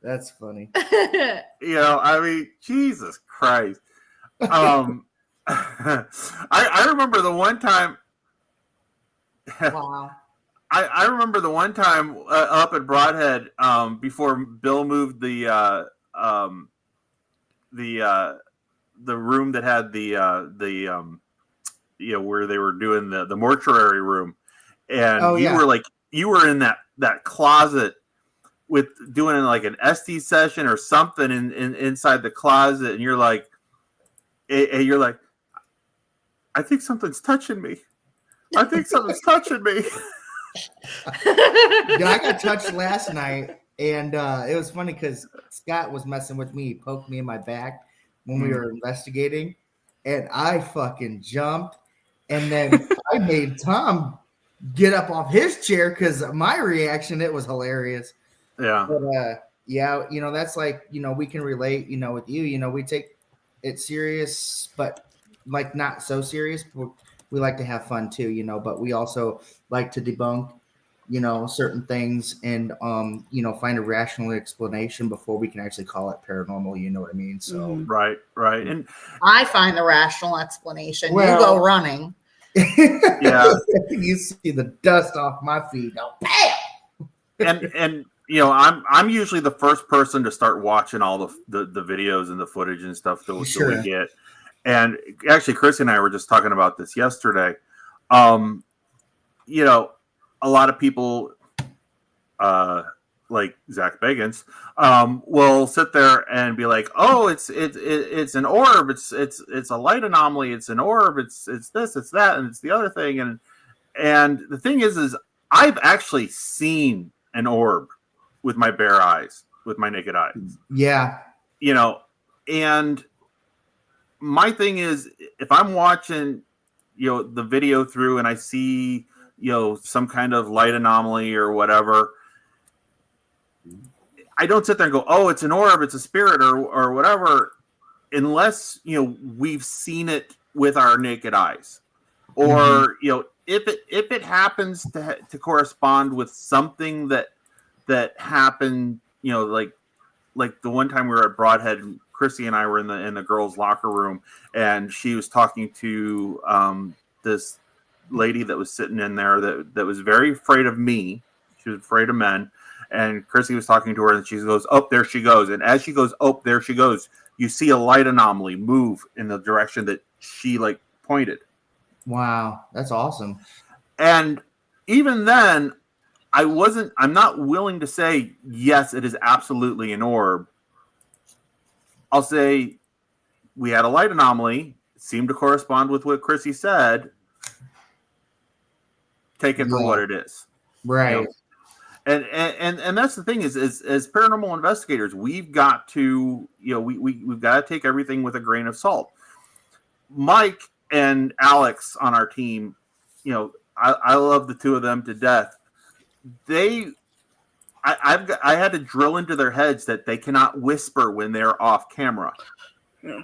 That's funny. I mean, Jesus Christ. I remember the one time. Wow. I remember the one time up at Broadhead before Bill moved the room that had the where they were doing the mortuary room, and you were in that closet with doing like an SD session or something in inside the closet, and you're like, I think something's touching me. I think something's touching me. Yeah, I got touched last night, and it was funny because Scott was messing with me. He poked me in my back when we were investigating, and I fucking jumped, and then I made Tom get up off his chair because my reaction, it was hilarious. Yeah. But that's like, we can relate, with you, we take it serious, but like not so serious. We like to have fun too, but we also like to debunk, certain things and, find a rational explanation before we can actually call it paranormal. You know what I mean? So, Right. And I find the rational explanation. Well, you go running. Yeah. You see the dust off my feet. Oh, bam! And I'm usually the first person to start watching all the videos and the footage and stuff that we get. And actually, Chris and I were just talking about this yesterday. A lot of people, like Zach Bagans, will sit there and be like, "Oh, it's an orb. It's a light anomaly. It's an orb. It's this. It's that, and it's the other thing." And the thing is I've actually seen an orb with my bare eyes, with my naked eyes. Yeah. And my thing is, if I'm watching, the video through and I see, some kind of light anomaly or whatever, I don't sit there and go, "Oh, it's an orb, it's a spirit," or whatever, unless, we've seen it with our naked eyes. Or, if it happens to correspond with something that happened, like the one time we were at Broadhead, and Chrissy and I were in the girls' locker room, and she was talking to this lady that was sitting in there that was very afraid of me. She was afraid of men, and Chrissy was talking to her, and she goes, "Oh, there she goes." And as she goes, "Oh, there she goes," you see a light anomaly move in the direction that she pointed. Wow, that's awesome. And even then, I'm not willing to say, yes, it is absolutely an orb. I'll say we had a light anomaly. It seemed to correspond with what Chrissy said. Take it for what it is. Right. And that's the thing is as paranormal investigators, we've got to, we've got to take everything with a grain of salt. Mike and Alex on our team, I love the two of them to death. I had to drill into their heads that they cannot whisper when they're off camera. Yeah.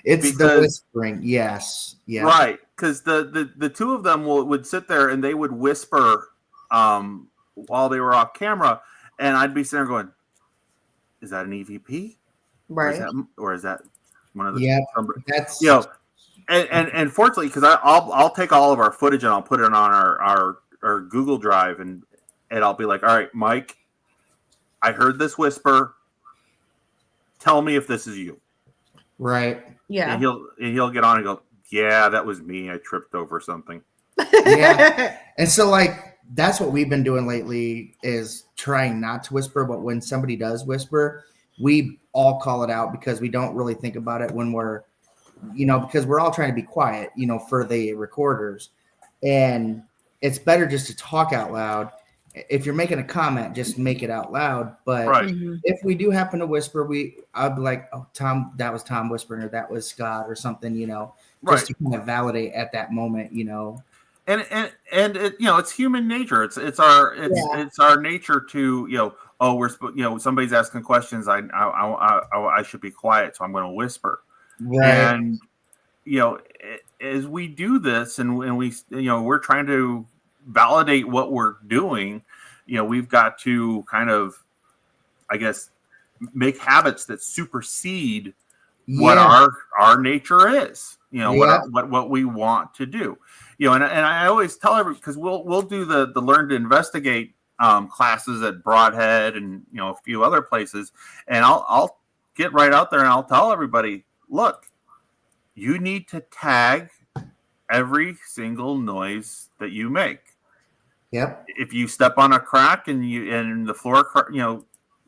It's the whispering. Yes. Yeah. Right. Because the two of them would sit there and they would whisper while they were off camera. And I'd be sitting there going, "Is that an EVP? Right. Or is that one of the... Yeah, that's... And fortunately, because I'll take all of our footage and I'll put it on our Google Drive, and I'll be like, "All right, Mike, I heard this whisper. Tell me if this is you." Right. Yeah. And he'll get on and go, "Yeah, that was me. I tripped over something." Yeah. And so that's what we've been doing lately, is trying not to whisper, but when somebody does whisper, we all call it out because we don't really think about it when we're, because we're all trying to be quiet, for the recorders. And it's better just to talk out loud. If you're making a comment, just make it out loud. But if we do happen to whisper, I'd be like, "Oh, Tom, that was Tom whispering, or that was Scott," or something, just to kind of validate at that moment, And it, it's human nature. It's our nature to, somebody's asking questions. I should be quiet, so I'm going to whisper. Right. And as we do this, and we, we're trying to validate what we're doing, we've got to kind of I guess, make habits that supersede what our nature is. What we want to do. And I always tell everyone, because we'll do the learn to investigate classes at Broadhead and a few other places, and I'll get right out there and I'll tell everybody, look, you need to tag every single noise that you make. Yep. If you step on a crack and the floor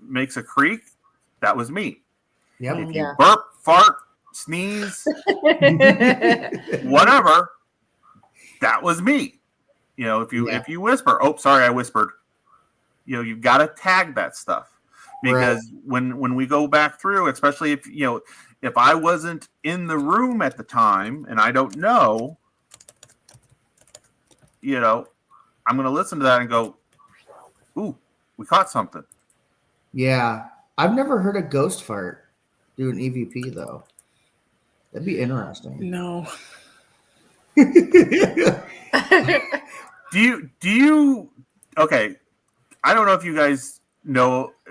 makes a creak, that was me. Yep. If you burp, fart, sneeze, whatever, that was me. If you whisper, oh, sorry, I whispered. You've got to tag that stuff, because when we go back through, especially if I wasn't in the room at the time and I don't know, I'm going to listen to that and go, ooh, we caught something. Yeah. I've never heard a ghost fart do an EVP, though. That'd be interesting. No. Do you okay, I don't know if you guys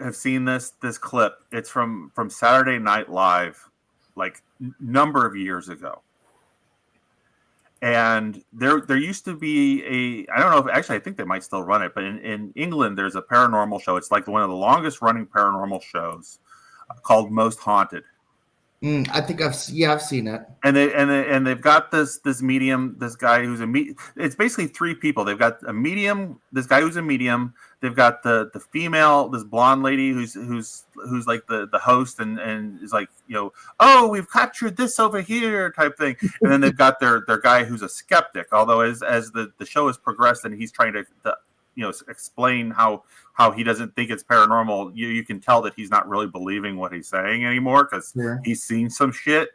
have seen this clip. It's from Saturday Night Live, like number of years ago. And there used to be I don't know if, actually I think they might still run it, but in England there's a paranormal show. It's like one of the longest running paranormal shows, called Most Haunted. I think I've seen it. And they've got this medium, this guy who's it's basically three people. They've got a medium, this guy who's a medium. They've got the female, this blonde lady who's like the host and is like, oh, we've captured this over here type thing. And then they've got their guy who's a skeptic. Although as the show has progressed and he's trying to explain how he doesn't think it's paranormal, you can tell that he's not really believing what he's saying anymore, because he's seen some shit.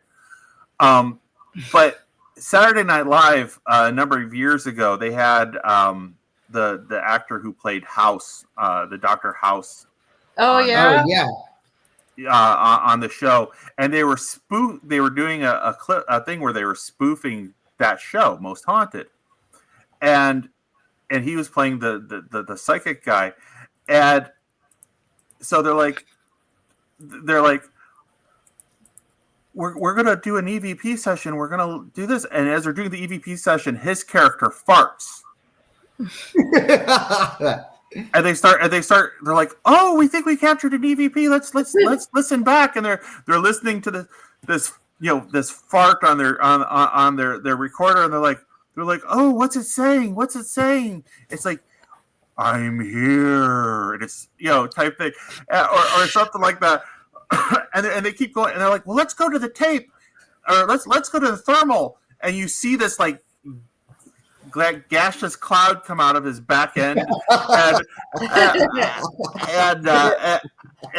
But Saturday Night Live, a number of years ago, they had the actor who played House, the Dr. House. On the show, and they were doing a thing where they were spoofing that show, Most Haunted, and he was playing the psychic guy. And so they're like, we're going to do an EVP session. We're going to do this. And as they're doing the EVP session, his character farts. And they start, they're like, oh, we think we captured an EVP. Let's listen back. And they're listening to this fart on their recorder. And they're like, oh, what's it saying? What's it saying? It's like, I'm here. And it's, type thing, or something like that. and they keep going, and they're like, well, let's go to the tape, or let's go to the thermal. And you see this like gaseous cloud come out of his back end, and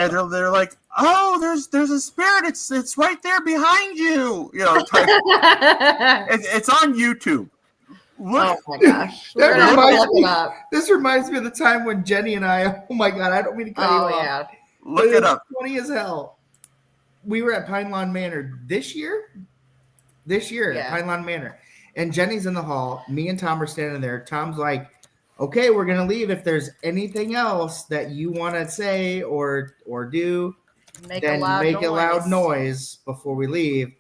they're like, oh, there's a spirit. It's right there behind you. It's on YouTube. Oh my gosh. This reminds me of the time when Jenny and I, oh my God, I don't mean to cut you off. Look it up. Funny as hell. We were at Pine Lawn Manor this year at Pine Lawn Manor. And Jenny's in the hall. Me and Tom are standing there. Tom's like, okay, we're going to leave. If there's anything else that you want to say or do, make a loud noise before we leave.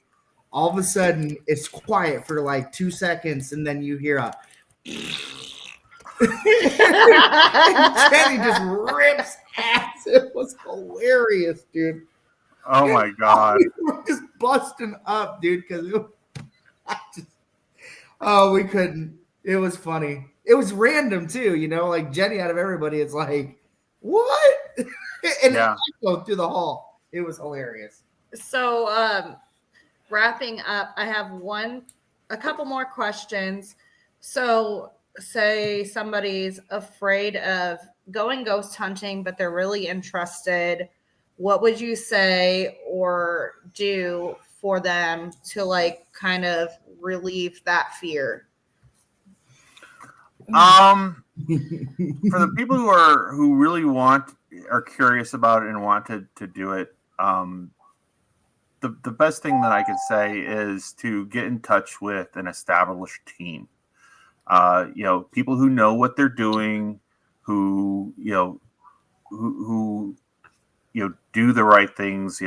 All of a sudden, it's quiet for like 2 seconds, and then you hear a and Jenny just rips ass. It was hilarious, dude. Oh my God. We were just busting up, dude, because we couldn't. It was funny. It was random too, like Jenny out of everybody, it's like, what? And I go through the hall. It was hilarious. So wrapping up, I have a couple more questions. So say somebody's afraid of going ghost hunting, but they're really interested. What would you say or do for them to like kind of relieve that fear? For the people who really are curious about it and wanted to do it, the best thing that I could say is to get in touch with an established team. People who know what they're doing, who do the right things.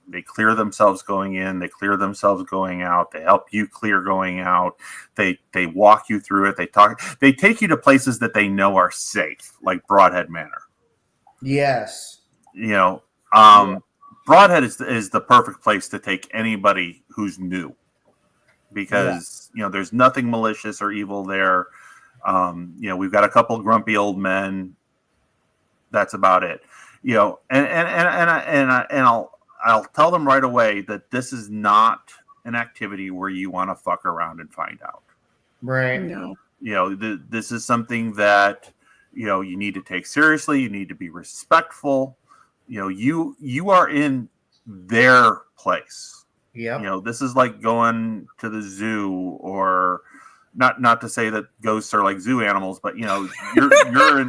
They clear themselves going in, they clear themselves going out, they help you clear going out, they walk you through it, they take you to places that they know are safe, like Broadhead Manor. Yes. Broadhead is the perfect place to take anybody who's new, because there's nothing malicious or evil there. We've got a couple of grumpy old men. That's about it. I'll tell them right away that this is not an activity where you want to fuck around and find out. Right. No. This is something that you need to take seriously. You need to be respectful. You are in their place. Yeah. This is like going to the zoo, or not to say that ghosts are like zoo animals, but you're in.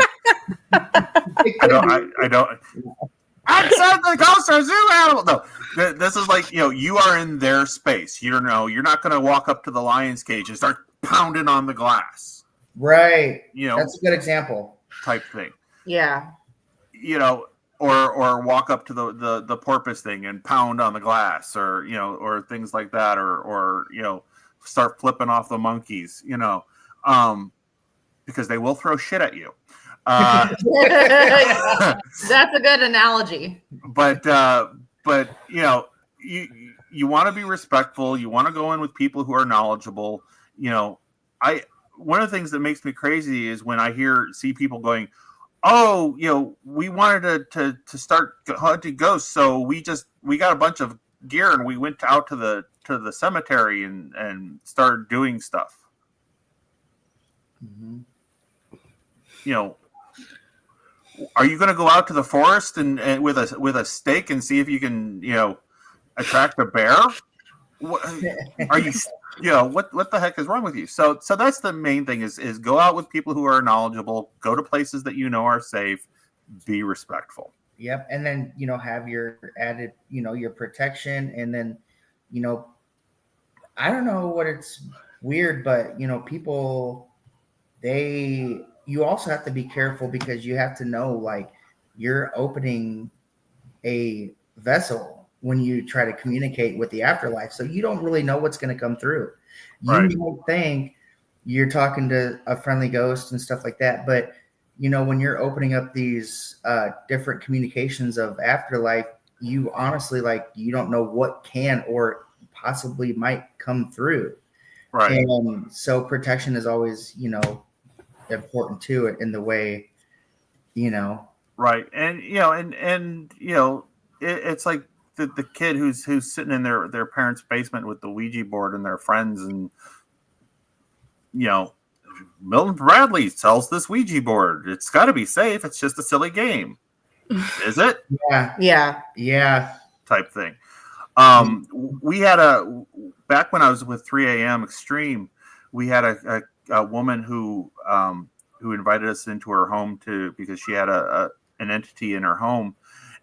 I don't. I said the ghosts are zoo animals. No, this is like you are in their space. You're not going to walk up to the lion's cage and start pounding on the glass. Right. That's a good example. Type thing. Yeah. Or walk up to the porpoise thing and pound on the glass, or things like that, or start flipping off the monkeys, because they will throw shit at you. That's a good analogy. But you want to be respectful. You want to go in with people who are knowledgeable. One of the things that makes me crazy is when I see people going, "Oh, we wanted to start hunting ghosts, so we got a bunch of gear and we went out to the cemetery and started doing stuff." Mm-hmm. Are you going to go out to the forest and with a stake and see if you can attract a bear? Are you what the heck is wrong with you? So that's the main thing is go out with people who are knowledgeable, go to places that are safe, be respectful. Yep. And then have your added your protection, and then I don't know what, it's weird, but people, you also have to be careful, because you have to know, like, you're opening a vessel when you try to communicate with the afterlife. So you don't really know what's going to come through. Right. You might think you're talking to a friendly ghost and stuff like that, but when you're opening up these different communications of afterlife, you honestly, you don't know what can or possibly might come through. Right. And so protection is always, important to it in the way, Right. And it's like the kid who's sitting in their parents' basement with the Ouija board and their friends, and Milton Bradley sells this Ouija board. It's got to be safe. It's just a silly game. Is it? Yeah. Type thing. We had back when I was with 3 a.m. Extreme, we had a woman who invited us into her home because she had an entity in her home,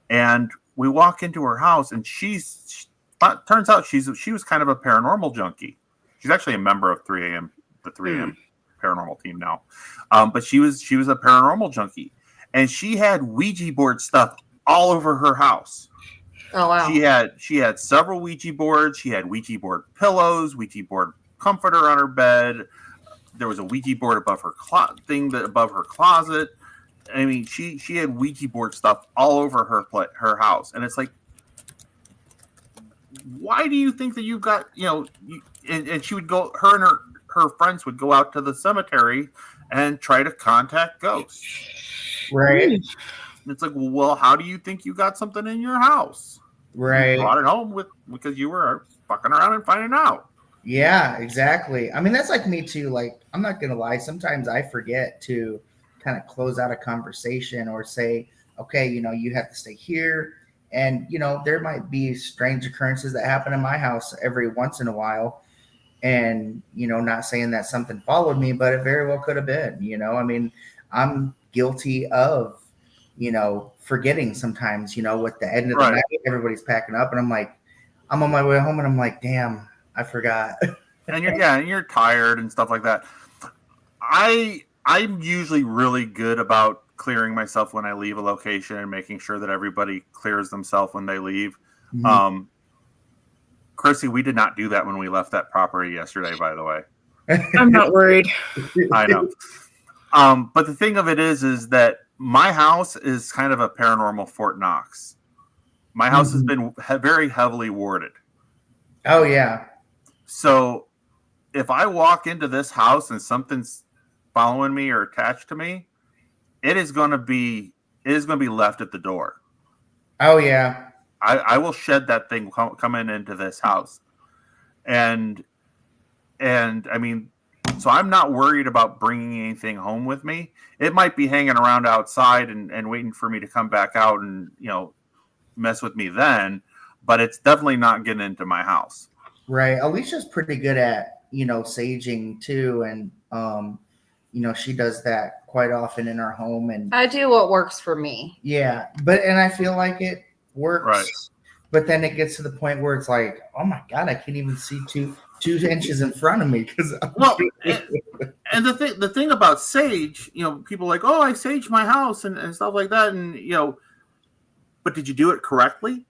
and we walk into her house, and turns out she was kind of a paranormal junkie. She's actually a member of 3 a.m. the 3 a.m. Paranormal Team now, but she was a paranormal junkie, and she had Ouija board stuff all over her house. Oh wow! She had several Ouija boards. She had Ouija board pillows, Ouija board comforter on her bed. There was a Ouija board above her above her closet. I mean, she had Ouija board stuff all over her house, and it's like, why do you think that you've got and she would go, her and her friends would go out to the cemetery and try to contact ghosts. Right. And it's like, well, how do you think you got something in your house? Right. You brought it home because you were fucking around and finding out. Yeah, exactly. I mean, that's like me too. Like, I'm not going to lie. Sometimes I forget to kind of close out a conversation or say, okay, you have to stay here. And, there might be strange occurrences that happen in my house every once in a while. And, not saying that something followed me, but it very well could have been, I mean, I'm guilty of, forgetting sometimes, with the end of the night, everybody's packing up, and I'm on my way home, and I'm like, damn, I forgot. And you're tired and stuff like that. I'm usually really good about clearing myself when I leave a location and making sure that everybody clears themselves when they leave. Mhm. Chrissy, we did not do that when we left that property yesterday, by the way. I'm not worried. I know. But the thing of it is that my house is kind of a paranormal Fort Knox. My house has been very heavily warded. Oh yeah. So if I walk into this house and something's following me or attached to me, it is going to be left at the door. Oh yeah. I will shed that thing coming into this house. And I mean, so I'm not worried about bringing anything home with me. It might be hanging around outside and waiting for me to come back out and, mess with me then, but it's definitely not getting into my house. Right. Alicia's pretty good at, saging too. And, she does that quite often in our home. And I do what works for me. yeah, and I feel like it works. Right. But then it gets to the point where it's like, oh my God, I can't even see two inches in front of me. And the thing about sage, people are like, oh, I sage my house and stuff like that. And, but did you do it correctly?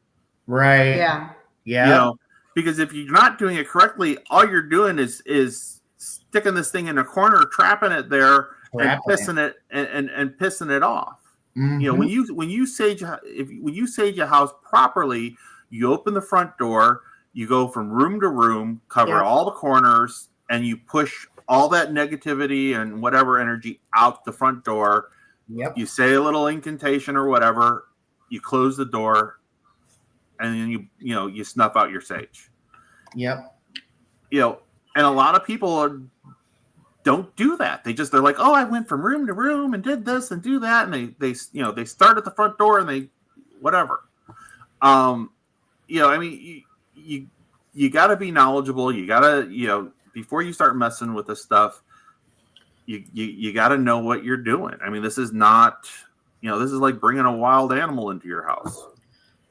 Right. Yeah. Yeah. Because if you're not doing it correctly, all you're doing is sticking this thing in a corner, trapping it there, and pissing it and pissing it off. Mm-hmm. When you sage a house properly, you open the front door, you go from room to room, cover all the corners, and you push all that negativity and whatever energy out the front door. Yep. You say a little incantation or whatever, you close the door, and then you snuff out your sage. Yep. And a lot of people don't do that. They're like, oh, I went from room to room and did this and do that, and they start at the front door and they whatever. I mean, you got to be knowledgeable. You got to before you start messing with this stuff, you got to know what you're doing. I mean, this is not this is like bringing a wild animal into your house.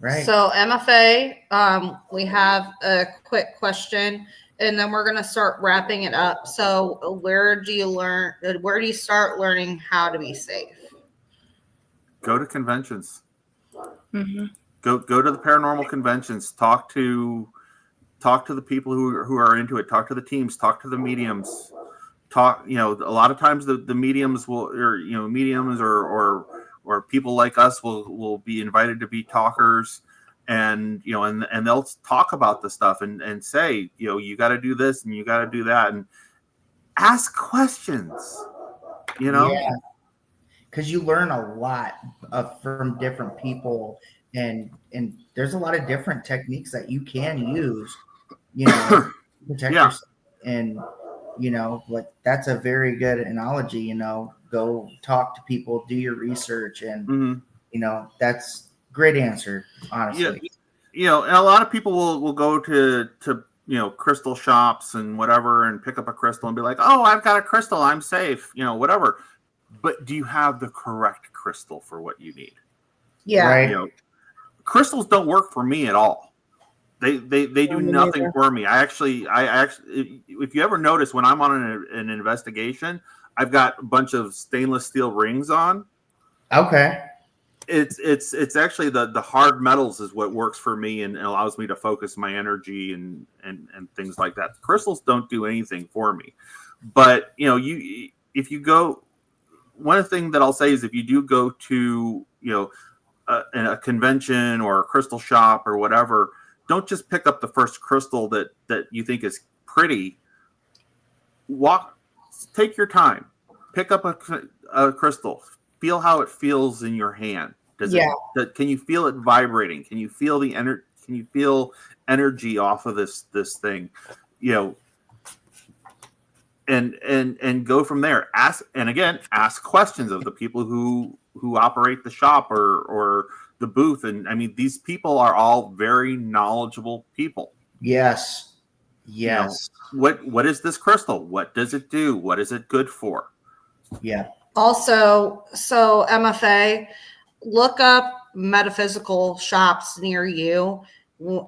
Right. So MFA, we have a quick question, and then we're going to start wrapping it up. So where do you start learning how to be safe? Go to conventions. Mm-hmm. Go to the paranormal conventions. Talk to the people who are into it. Talk to the teams. Talk to the mediums. A lot of times the mediums will, or mediums or people like us will be invited to be talkers, and and they'll talk about the stuff and say, you got to do this and you got to do that, and ask questions. Yeah. Because you learn a lot from different people, and there's a lot of different techniques that you can use, to protect yourself. And like that's a very good analogy. Go talk to people, do your research, and that's great answer, honestly. And a lot of people will go to crystal shops and whatever and pick up a crystal and be like, oh, I've got a crystal, I'm safe, whatever. But do you have the correct crystal for what you need? Yeah. Right. Crystals don't work for me at all. They do nothing for me. I actually, if you ever notice, when I'm on an investigation, I've got a bunch of stainless steel rings on. Okay. It's actually the hard metals is what works for me and allows me to focus my energy and things like that. Crystals don't do anything for me. But if you go, one thing that I'll say is if you do go to a convention or a crystal shop or whatever, don't just pick up the first crystal that you think is pretty. Take your time, pick up a crystal, feel how it feels in your hand. Can you feel it vibrating? Can you feel the energy? Can you feel energy off of this thing? And go from there. Ask questions of the people who operate the shop or the booth. And I mean, these people are all very knowledgeable people. Yes. What is this crystal? What does it do? What is it good for? Yeah. Also, so MFA, look up metaphysical shops near you,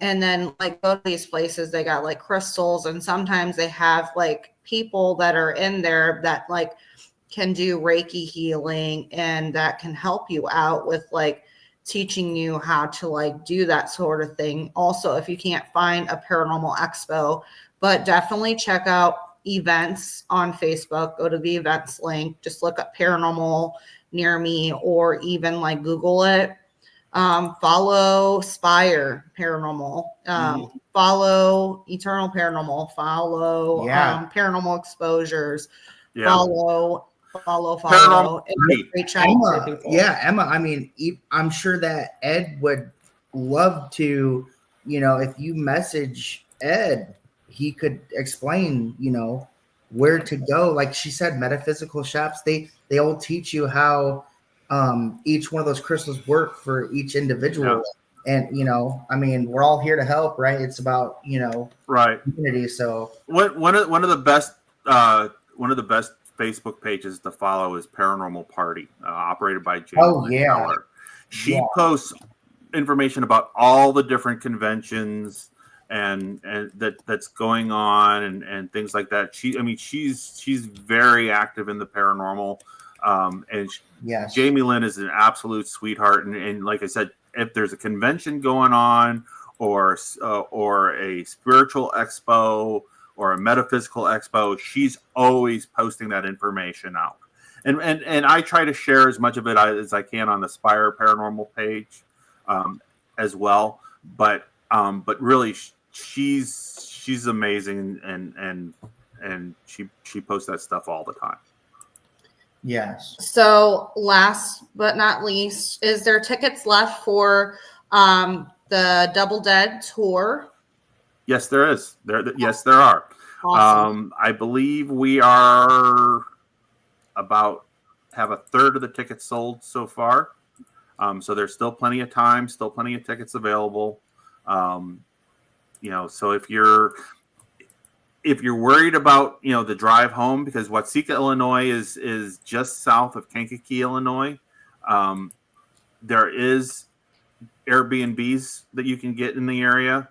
and then like go to these places. They got like crystals, and sometimes they have like people that are in there that like can do Reiki healing, and that can help you out with like teaching you how to like do that sort of thing. Also, if you can't find a paranormal expo, but definitely check out events on Facebook. Go to the events link, just look up paranormal near me, or even like Google it. Follow SPIRE Paranormal, follow Eternal Paranormal, follow Paranormal Exposures, follow, Paranormal and Team. reach out to people. Emma, I mean, I'm sure that Ed would love to, if you message Ed, he could explain, where to go. Like she said, metaphysical shops, they all teach you how each one of those crystals work for each individual. And I mean, we're all here to help, right? It's about community. So one of the best Facebook pages to follow is Paranormal Party, operated by Jamie Keller. She posts information about all the different conventions and that's going on and things like that. She's very active in the paranormal. Jamie Lynn is an absolute sweetheart, and like I said, if there's a convention going on or a spiritual expo or a metaphysical expo, she's always posting that information out. And I try to share as much of it as I can on the SPIRE Paranormal page as well. But really, she's amazing, and she posts that stuff all the time. Yes. So last but not least, is there tickets left for the Double Dead tour? Yes, there is. Yes, there are. Awesome. I believe we are have a third of the tickets sold so far. So there's still plenty of time, still plenty of tickets available. So if you're worried about, the drive home, because Watsika, Illinois is just south of Kankakee, Illinois. There is Airbnbs that you can get in the area.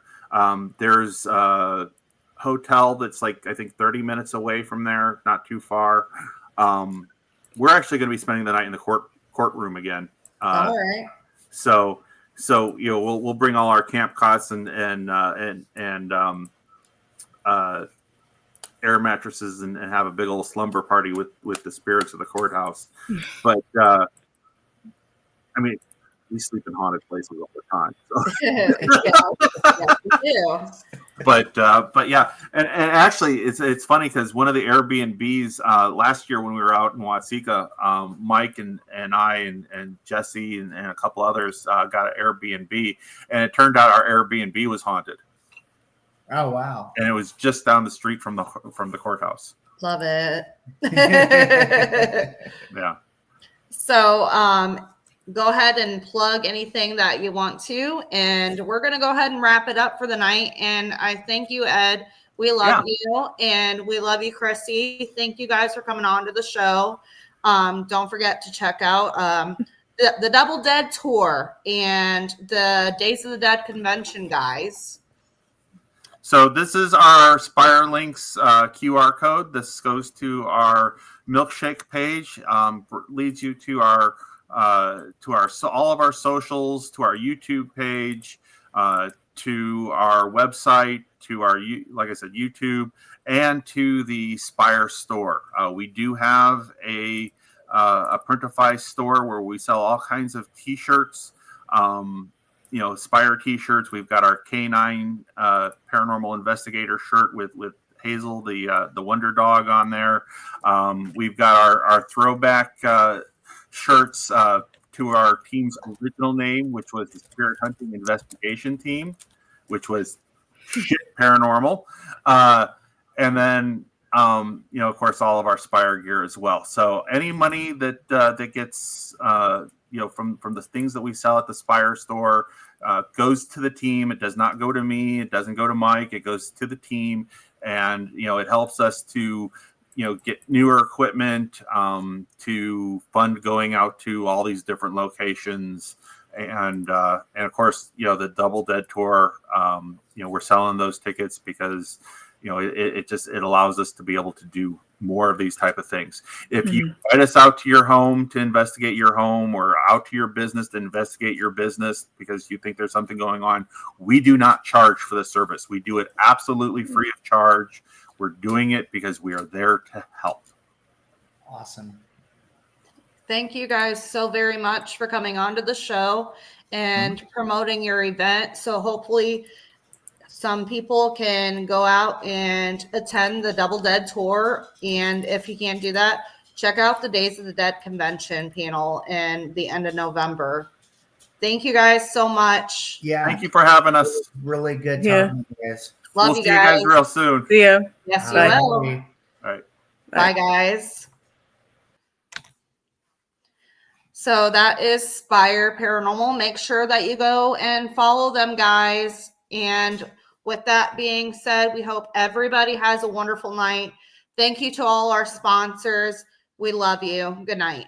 There's a hotel that's like, I think 30 minutes away from there, not too far. We're actually going to be spending the night in the courtroom again. All right. So we'll bring all our camp cots and air mattresses and have a big old slumber party with the spirits of the courthouse. But we sleep in haunted places all the time. So. We do. But yeah, and actually it's funny because one of the Airbnbs last year when we were out in Watsika, Mike and I and Jesse and a couple others got an Airbnb, and it turned out our Airbnb was haunted. Oh wow! And it was just down the street from the courthouse. Love it. Yeah. So go ahead and plug anything that you want to, and we're going to go ahead and wrap it up for the night. And I thank you, Ed. We love you, and we love you, Chrissy. Thank you guys for coming on to the show. Don't forget to check out the Double Dead tour and the Days of the Dead convention, guys. So this is our SPIRE Links QR code. This goes to our milkshake page, leads you to our all of our socials, to our YouTube page, to our website, to our, like I said, YouTube, and to the SPIRE store. We do have a Printify store where we sell all kinds of T-shirts. SPIRE T-shirts. We've got our K9 Paranormal Investigator shirt with Hazel, the Wonder Dog, on there. We've got our throwback shirts to our team's original name, which was the Spirit Hunting Investigation Team, which was shit paranormal. And then, of course, all of our SPIRE gear as well. So any money that gets from the things that we sell at the SPIRE store goes to the team. It does not go to me. It doesn't go to Mike. It goes to the team, and it helps us to get newer equipment, to fund going out to all these different locations, and of course the Double Dead tour. We're selling those tickets because it allows us to be able to do more of these type of things. If you invite us out to your home to investigate your home, or out to your business to investigate your business because you think there's something going on, we do not charge for the service. We do it absolutely free of charge. We're doing it because we are there to help. Awesome. Thank you guys so very much for coming on to the show and promoting your event. So hopefully some people can go out and attend the Double Dead tour. And if you can't do that, check out the Days of the Dead convention panel in the end of November. Thank you guys so much. Yeah. Thank you for having us. Really good Yeah. talking to you guys. Love We'll you see you guys real soon. See ya. Yes, you Bye. will. All right. Bye, guys. So that is SPIRE Paranormal. Make sure that you go and follow them, guys. And with that being said, we hope everybody has a wonderful night. Thank you to all our sponsors. We love you. Good night.